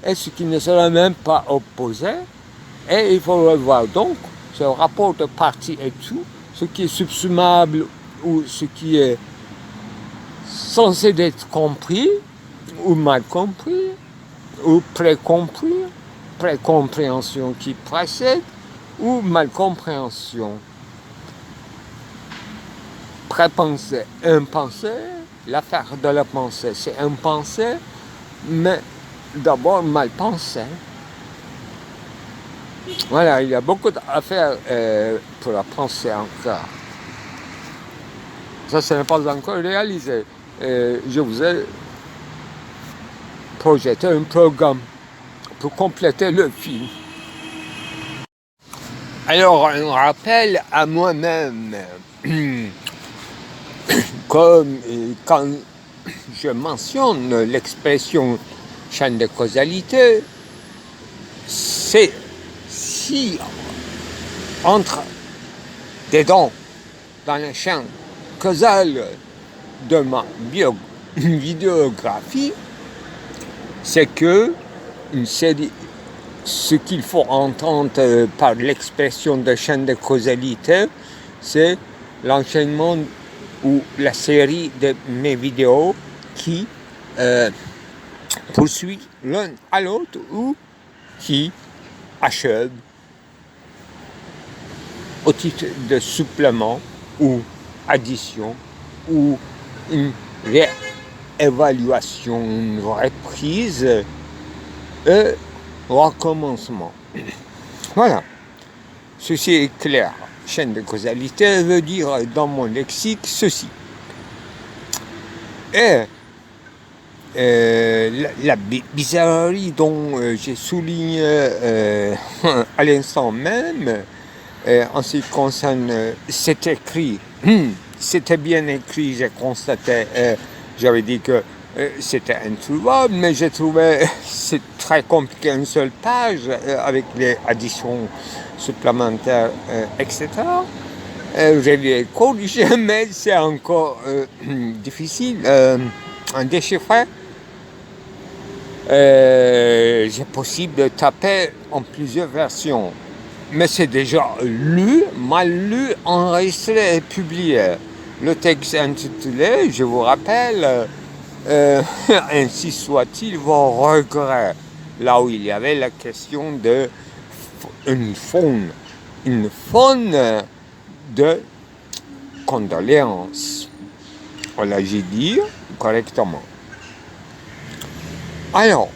et ce qui ne sera même pas opposé. Et il faut revoir donc ce rapport de partie et tout, ce qui est subsumable ou ce qui est censé être compris ou mal compris ou précompris, précompréhension qui précède ou malcompréhension. Prépensée, impensée, l'affaire de la pensée, c'est impensé, mais d'abord mal pensé. Voilà, il y a beaucoup d'affaires pour la pensée encore. Ça, ce n'est pas encore réalisé. Je vous ai projeté un programme pour compléter le film. Alors, un rappel à moi-même, comme quand je mentionne l'expression chaîne de causalité, c'est si entre dedans, dans la chaîne causale de ma vidéographie, c'est que une série, ce qu'il faut entendre par l'expression de chaîne de causalité, c'est l'enchaînement ou la série de mes vidéos qui poursuit l'un à l'autre ou qui achève au titre de supplément ou addition ou une réévaluation, une reprise et recommencement. Voilà. Ceci est clair. Chaîne de causalité veut dire dans mon lexique ceci. Et la bizarrerie dont j'ai souligné à l'instant même, en ce qui concerne cet écrit, c'était bien écrit, j'ai constaté, j'avais dit que c'était introuvable, mais j'ai trouvé c'est très compliqué, une seule page avec les additions supplémentaires, etc. J'ai dû corriger, mais c'est encore difficile à déchiffrer. C'est possible de taper en plusieurs versions, mais c'est déjà lu, mal lu, enregistré et publié. Le texte intitulé, je vous rappelle, ainsi soit-il, vos regrets, là où il y avait la question de une faune de condoléances. Voilà, j'ai dit correctement. Alors,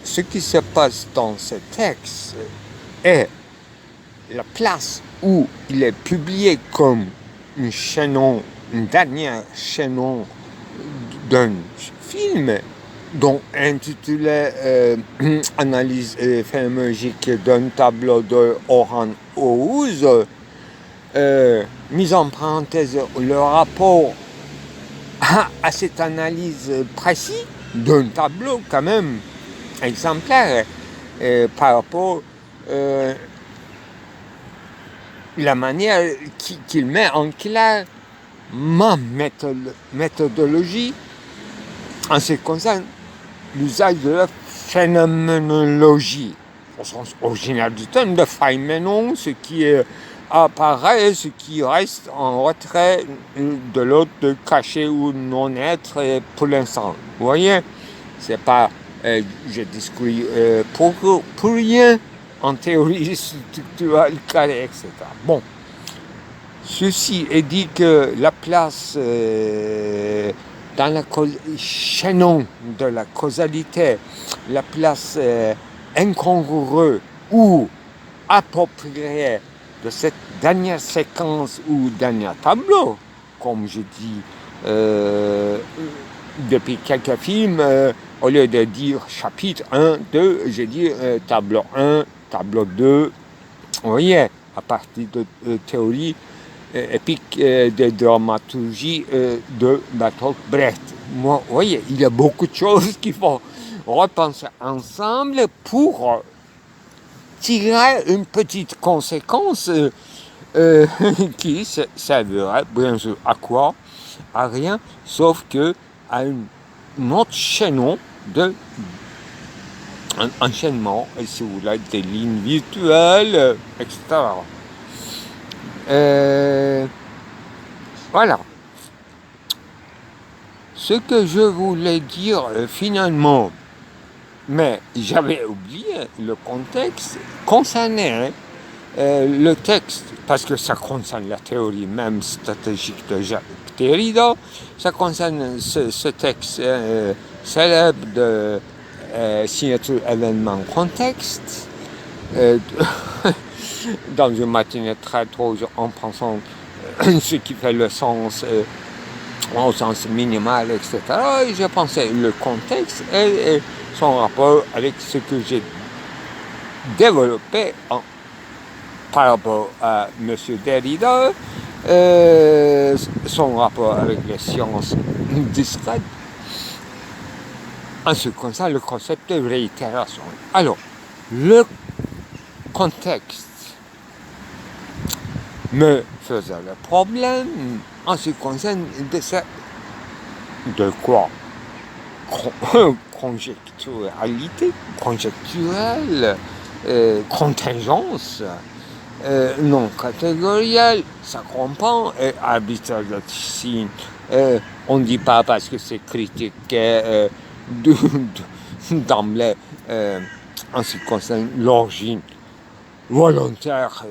ce qui se passe dans ce texte est la place où il est publié comme un dernier chaînon d'un film dont intitulé Analyse phénoménologique d'un tableau de Orhan Oğuz, mise en parenthèse le rapport à cette analyse précise d'un tableau quand même exemplaire par rapport à la manière qu'il met en clair ma méthodologie en ce qui concerne l'usage de la phénoménologie, au sens original du terme, de phénomène, ce qui apparaît, ce qui reste en retrait de l'autre, de caché ou non être pour l'instant. Vous voyez, c'est pas, je discris pour rien en théorie structurelle carrée, etc. Bon, ceci est dit que la place dans le chaînon de la causalité, la place incongrue ou appropriée de cette dernière séquence ou dernier tableau, comme je dis depuis quelques films, au lieu de dire chapitre 1, 2, j'ai dit tableau 1, tableau 2, vous voyez, à partir de théorie épique de dramaturgie de Bertolt Brecht. Moi, vous voyez, il y a beaucoup de choses qu'il faut repenser ensemble pour tirer une petite conséquence qui servirait, bien sûr, à quoi? À rien, sauf que à un autre chaînon un enchaînement, si vous voulez, des lignes virtuelles, etc. Voilà. Ce que je voulais dire finalement, mais j'avais oublié le contexte, concernait le texte, parce que ça concerne la théorie même stratégique de Jacques Derrida, ça concerne ce texte célèbre de signature événement contexte, dans une matinée très tôt en pensant ce qui fait le sens au sens minimal, etc. Et je pensais le contexte et son rapport avec ce que j'ai développé par rapport à M. Derrida, son rapport avec les sciences discrètes, en ce qui concerne le concept de réitération. Alors, le contexte me faisait le problème en ce qui concerne de quoi conjecturalité, conjecturelle, contingence, non catégorielle, ça comprend, et arbitraire de signe. On ne dit pas parce que c'est critiqué d'emblée en ce qui concerne l'origine volontaire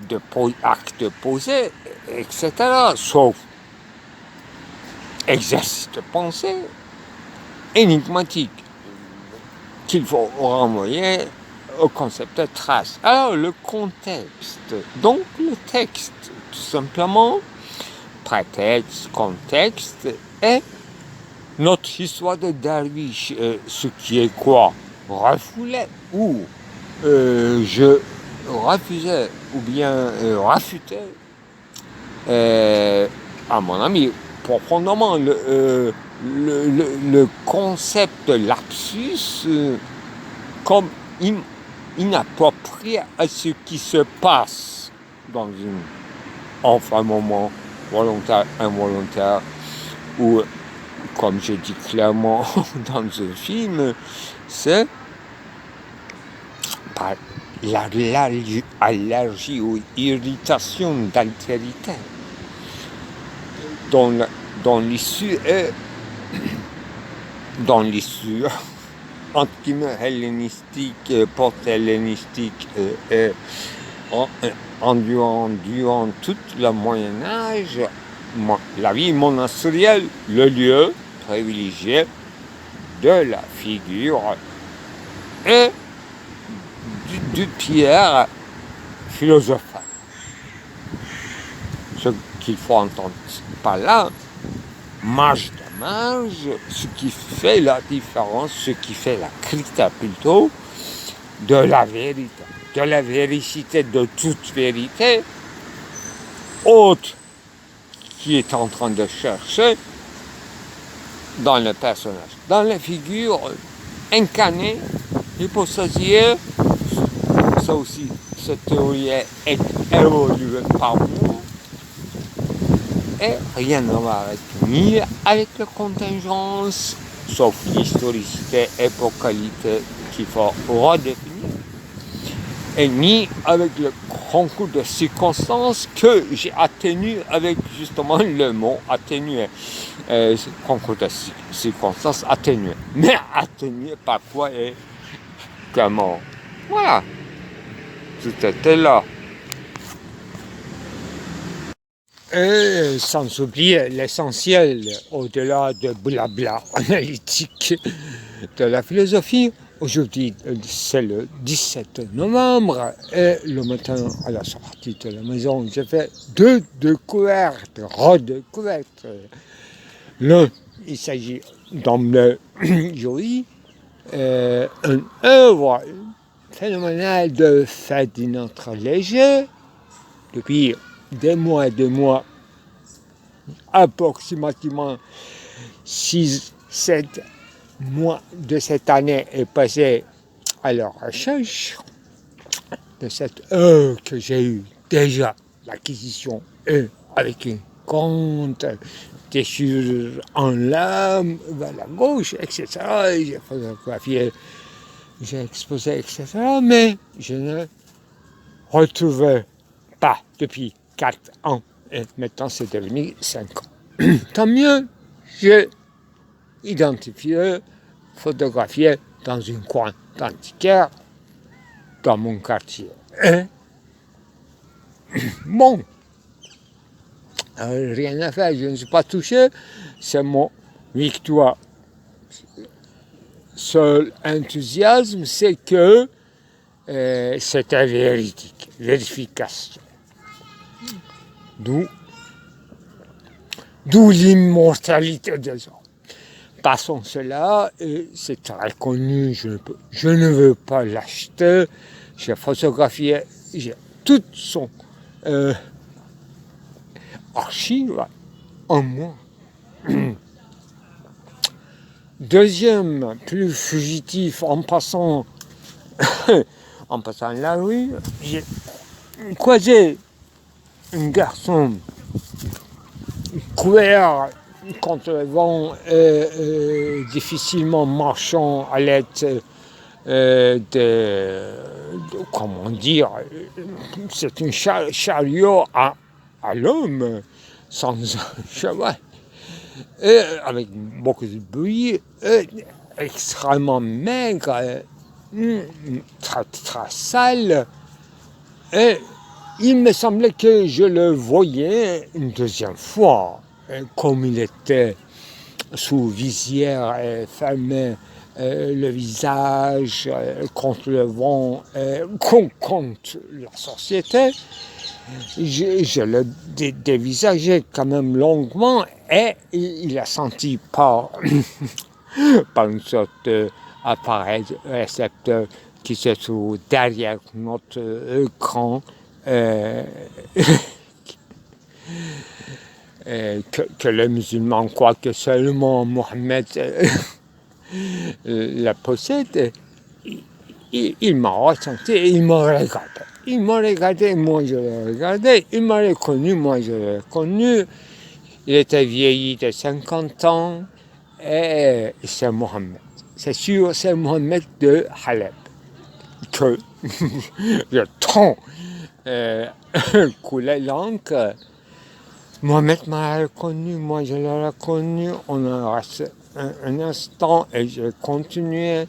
de actes posés, etc. Sauf exercice de pensée énigmatique qu'il faut renvoyer au concept de trace. Alors le contexte, donc le texte, tout simplement, prétexte, contexte, et notre histoire de Darwish, ce qui est quoi? Refoulé, ou je refusais, ou bien réfutais, à mon avis, profondément le concept de lapsus comme inapproprié à ce qui se passe dans un moment volontaire, involontaire, ou comme je dis clairement dans un film, c'est par l'allergie ou irritation d'altérité dont l'issue est dans l'issue entre guillemets hellénistique, post-hellénistique, durant tout le Moyen-Âge, la vie monastérielle, le lieu privilégié de la figure et du Pierre philosophale. Ce qu'il faut entendre par là, marge de marge, ce qui fait la différence, ce qui fait la critère plutôt de la vérité, de la véricité de toute vérité, autre qui est en train de chercher dans le personnage, dans la figure incarnée, hypostasiée. Ça aussi, cette théorie est évoluée par moi. Et rien à voir ni avec la contingence, sauf l'historicité, épocalité qu'il faut redéfinir, et ni avec le concours de circonstances que j'ai atténué avec justement le mot atténué. Concours de circonstances atténué. Mais atténué par quoi et comment? Voilà. Tout était là. Et sans oublier l'essentiel, au-delà de blabla analytique de la philosophie. Aujourd'hui, c'est le 17 novembre et le matin, à la sortie de la maison, j'ai fait deux découvertes, redécouvertes. L'un, il s'agit d'emblée joli, une œuvre phénoménale de Ferdinand Léger, depuis des mois, approximativement 6-7 mois de cette année est passé à la recherche de cette œuvre que j'ai eu déjà l'acquisition avec une grande déchirure en lame vers la gauche, etc. J'ai photographié, j'ai exposé, etc. Mais je ne retrouvais pas depuis 4 ans. Et maintenant, c'est devenu 5 ans. Tant mieux, j'ai identifié, photographié dans un coin d'antiquaire dans mon quartier. Et bon, rien à faire, je ne suis pas touché, c'est mon victoire. Seul enthousiasme, c'est que c'était véridique, vérification. D'où d'où l'immortalité des hommes. Passons cela, c'est très connu, je ne veux pas l'acheter, j'ai photographié, j'ai toute son archive en moi. Deuxième, plus fugitif, en passant la rue, j'ai croisé un garçon couvert contre le vent, difficilement marchant à l'aide comment dire, c'est un chariot à l'homme, sans un cheval, avec beaucoup de bruit, extrêmement maigre, très, très sale. Et il me semblait que je le voyais une deuxième fois, comme il était sous visière, fermé le visage contre le vent, contre la société. Je le dévisageais quand même longuement et il a senti par une sorte d'appareil récepteur qui se trouve derrière notre écran que les musulmans croient que seulement Mohammed la possède. Il m'a ressenti et il m'a regardé. Il m'a regardé, moi je l'ai regardé. Il m'a reconnu, moi je l'ai reconnu. Il était vieilli de 50 ans et c'est Mohammed. C'est sûr, c'est Mohammed de Haleb. Que le temps coulait l'encre. Mohammed m'a reconnu, moi je l'ai reconnu. On a resté un instant et j'ai continué.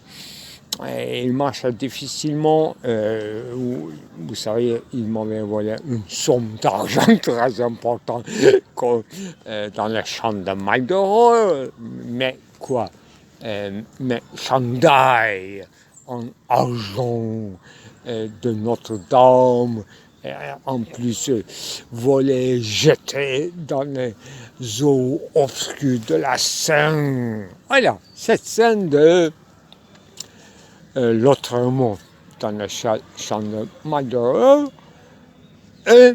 Et il marche difficilement. Vous savez, il m'avait volé une somme d'argent très importante dans les champs de Maïdoro. Mais quoi mais chandail en argent de Notre-Dame. En plus, volé, jeté dans les eaux obscures de la Seine. Voilà, cette scène de l'autre monde dans le champ de Maïdoro. Et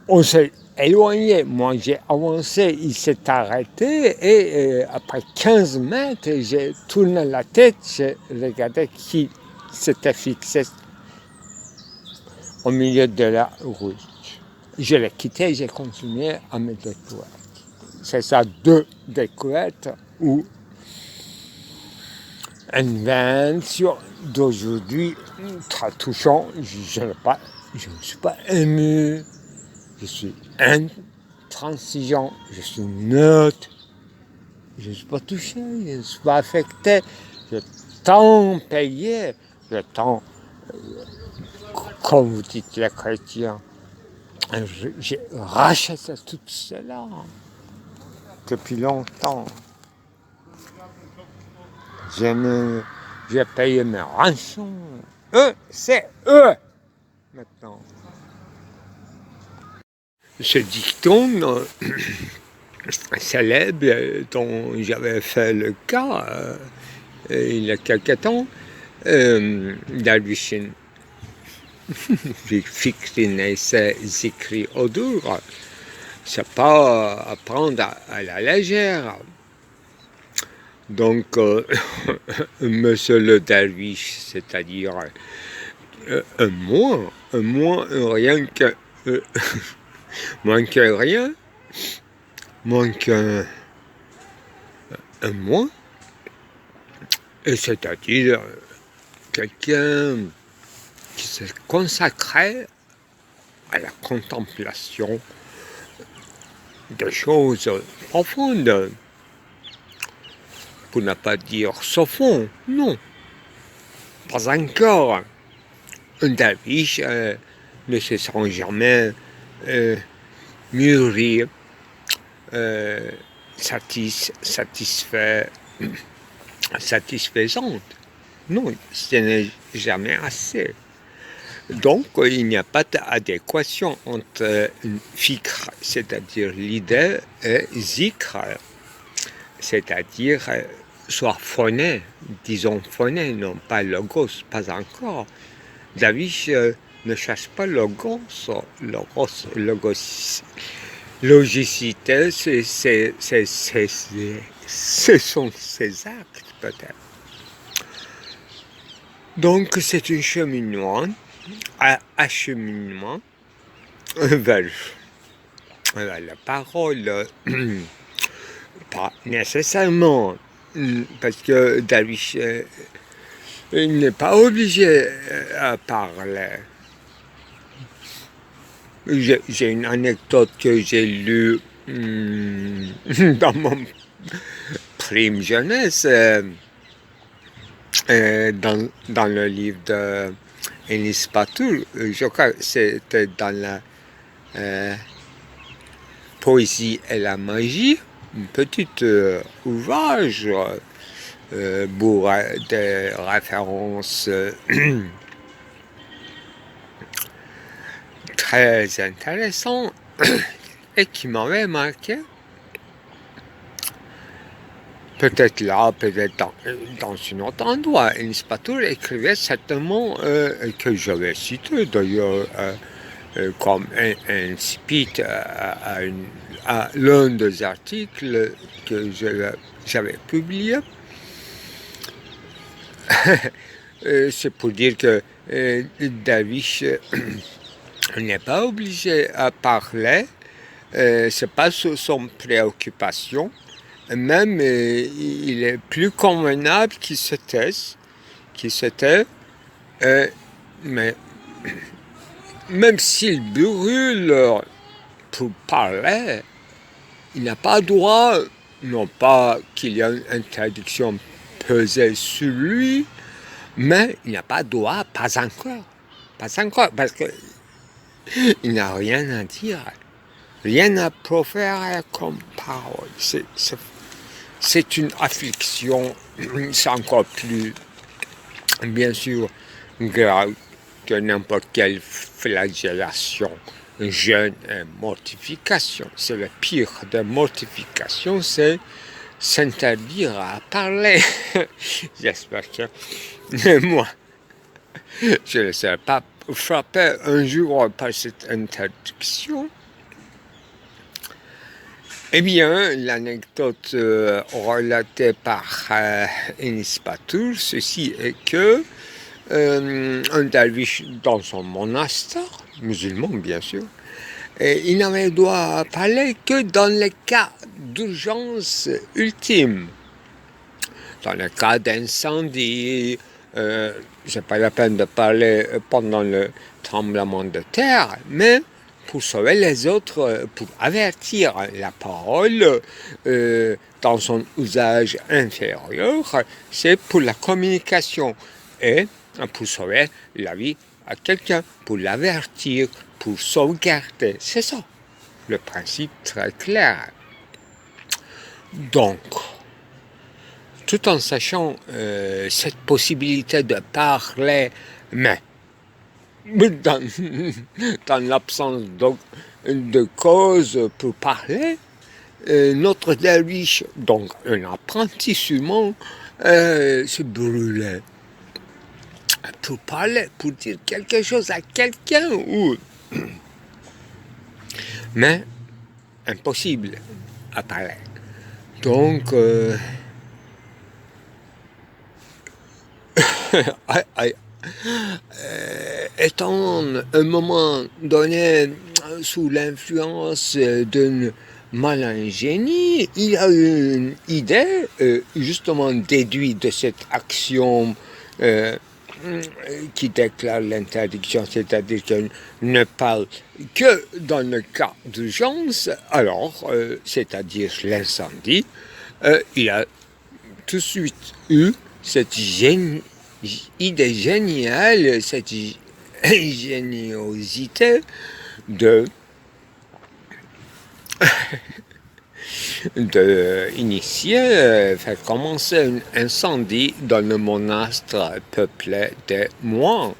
on s'est éloigné. Moi, j'ai avancé, il s'est arrêté et après 15 mètres, j'ai tourné la tête, j'ai regardé qui s'était fixé au milieu de la route. Je l'ai quitté, j'ai continué à me découvrir. C'est ça, deux découvertes ou une invention d'aujourd'hui très touchant. Je ne suis pas ému, je suis intransigeant, je suis neutre, je ne suis pas touché, je ne suis pas affecté. J'ai tant payé, j'ai tant, comme vous dites les chrétiens, j'ai racheté tout cela depuis longtemps. J'ai payé mes rançons. C'est eux maintenant. Ce dicton célèbre dont j'avais fait le cas il y a quelque temps, Dervişin fikrini zikri odur. C'est pas à prendre à la légère. Donc, monsieur le derviche, c'est-à-dire un moins, rien que moins que rien, moins qu'un moins, et c'est-à-dire quelqu'un qui se consacrait à la contemplation des choses profondes, pour ne pas dire saufond, non, pas encore. Un derviche ne se sent jamais mûri, satisfait, satisfaisante. Non, ce n'est jamais assez. Donc, il n'y a pas d'adéquation entre fikr, c'est-à-dire l'idée, et zikr, c'est-à-dire soit phonée, disons phonée, non pas logos, pas encore. David ne cherche pas logos, logicité, ce sont ses actes peut-être. Donc c'est un cheminement, acheminement vers la parole, pas nécessairement, parce que Darwish n'est pas obligé à parler. J'ai une anecdote que j'ai lue dans mon prime jeunesse, dans le livre de Enis Batur. Je crois que c'était dans la Poésie et la magie, un petit ouvrage bourré de références très intéressant et qui m'avait marqué. Peut-être là, peut-être dans un autre endroit. Enis Batur écrivait certainement, que j'avais cité d'ailleurs, comme un speed à l'un des articles que j'avais publié. C'est pour dire que Darwish n'est pas obligé à parler, c'est pas son préoccupation, même il est plus convenable qu'il se taise, mais même s'il brûle pour parler, il n'a pas droit, non pas qu'il y a une interdiction pesée sur lui, mais il n'a pas droit, pas encore, parce qu'il n'a rien à dire, rien à proférer comme parole. C'est une affliction, c'est encore plus, bien sûr, grave que n'importe quelle flagellation, jeûne et mortification. C'est le pire des mortifications, c'est s'interdire à parler. J'espère que moi, je ne serai pas frappé un jour par cette interdiction. Eh bien, l'anecdote relatée par Enis Batur, ceci est que un Darwish dans son monastère, musulman bien sûr, et il n'avait droit à parler que dans les cas d'urgence ultime. Dans le cas d'incendie, c'est pas la peine de parler pendant le tremblement de terre, mais pour sauver les autres, pour avertir la parole dans son usage inférieur, c'est pour la communication et pour sauver la vie à quelqu'un, pour l'avertir, pour sauvegarder. C'est ça, le principe très clair. Donc, tout en sachant cette possibilité de parler, mais dans l'absence de cause pour parler, notre Darwish, donc un apprenti sûrement, se brûlait pour parler, pour dire quelque chose à quelqu'un, mais impossible à parler. Donc, étant un moment donné sous l'influence d'une malingénie, il a eu une idée, justement déduite de cette action qui déclare l'interdiction, c'est-à-dire qu'elle ne parle que dans le cas d'urgence, alors, c'est-à-dire l'incendie, il a tout de suite eu cette idée géniale, cette ingéniosité de initier, faire commencer un incendie dans le monastère peuplé de moines.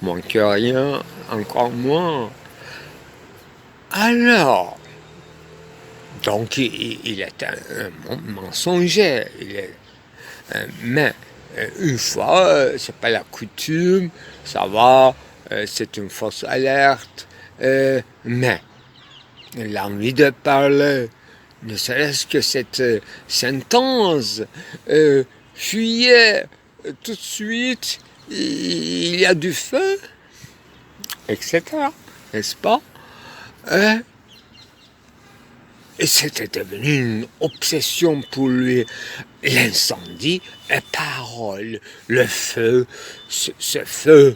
moins que rien, encore moins. Alors, donc il est un mensonger. Mais une fois, c'est pas la coutume, ça va, c'est une fausse alerte. Mais l'envie de parler, ne serait-ce que cette sentence, fuyez tout de suite, il y a du feu, etc. N'est-ce pas? Et c'était devenu une obsession pour lui. L'incendie, les paroles, le feu, ce feu,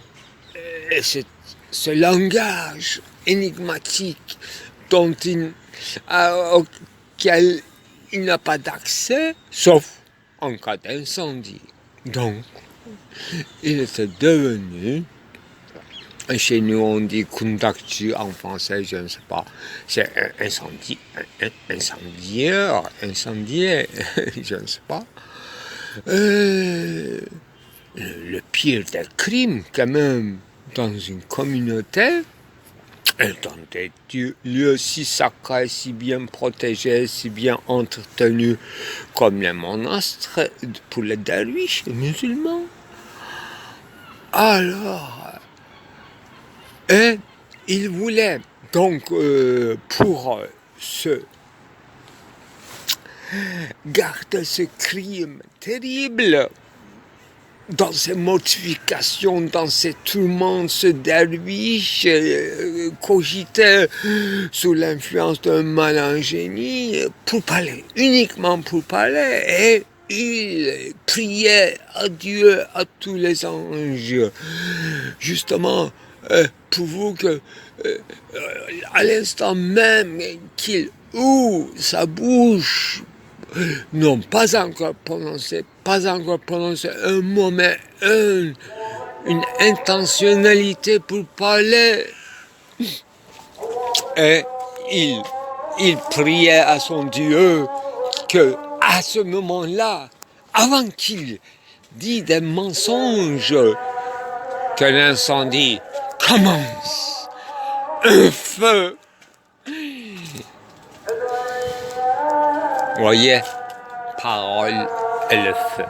et ce langage énigmatique dont auquel il n'a pas d'accès, sauf en cas d'incendie. Donc, il était devenu, chez nous on dit kundaktu en français, je ne sais pas, c'est un incendiaire, je ne sais pas. Le pire des crimes quand même dans une communauté, dans des lieux si sacrés, si bien protégés, si bien entretenus comme les monastres pour les derviches musulmans. Alors, et il voulait donc pour garder ce crime terrible dans ses mortifications, dans ses tourments, ce derviche cogitait sous l'influence d'un malin génie pour parler, uniquement pour parler, et il priait à Dieu, à tous les anges, justement pour vous que à l'instant même qu'il ouvre sa bouche, non pas encore prononcé un mot, mais une intentionnalité pour parler. Et il priait à son Dieu que, à ce moment-là, avant qu'il dise des mensonges, que l'incendie commence. Un feu. Vous voyez, parole et le feu.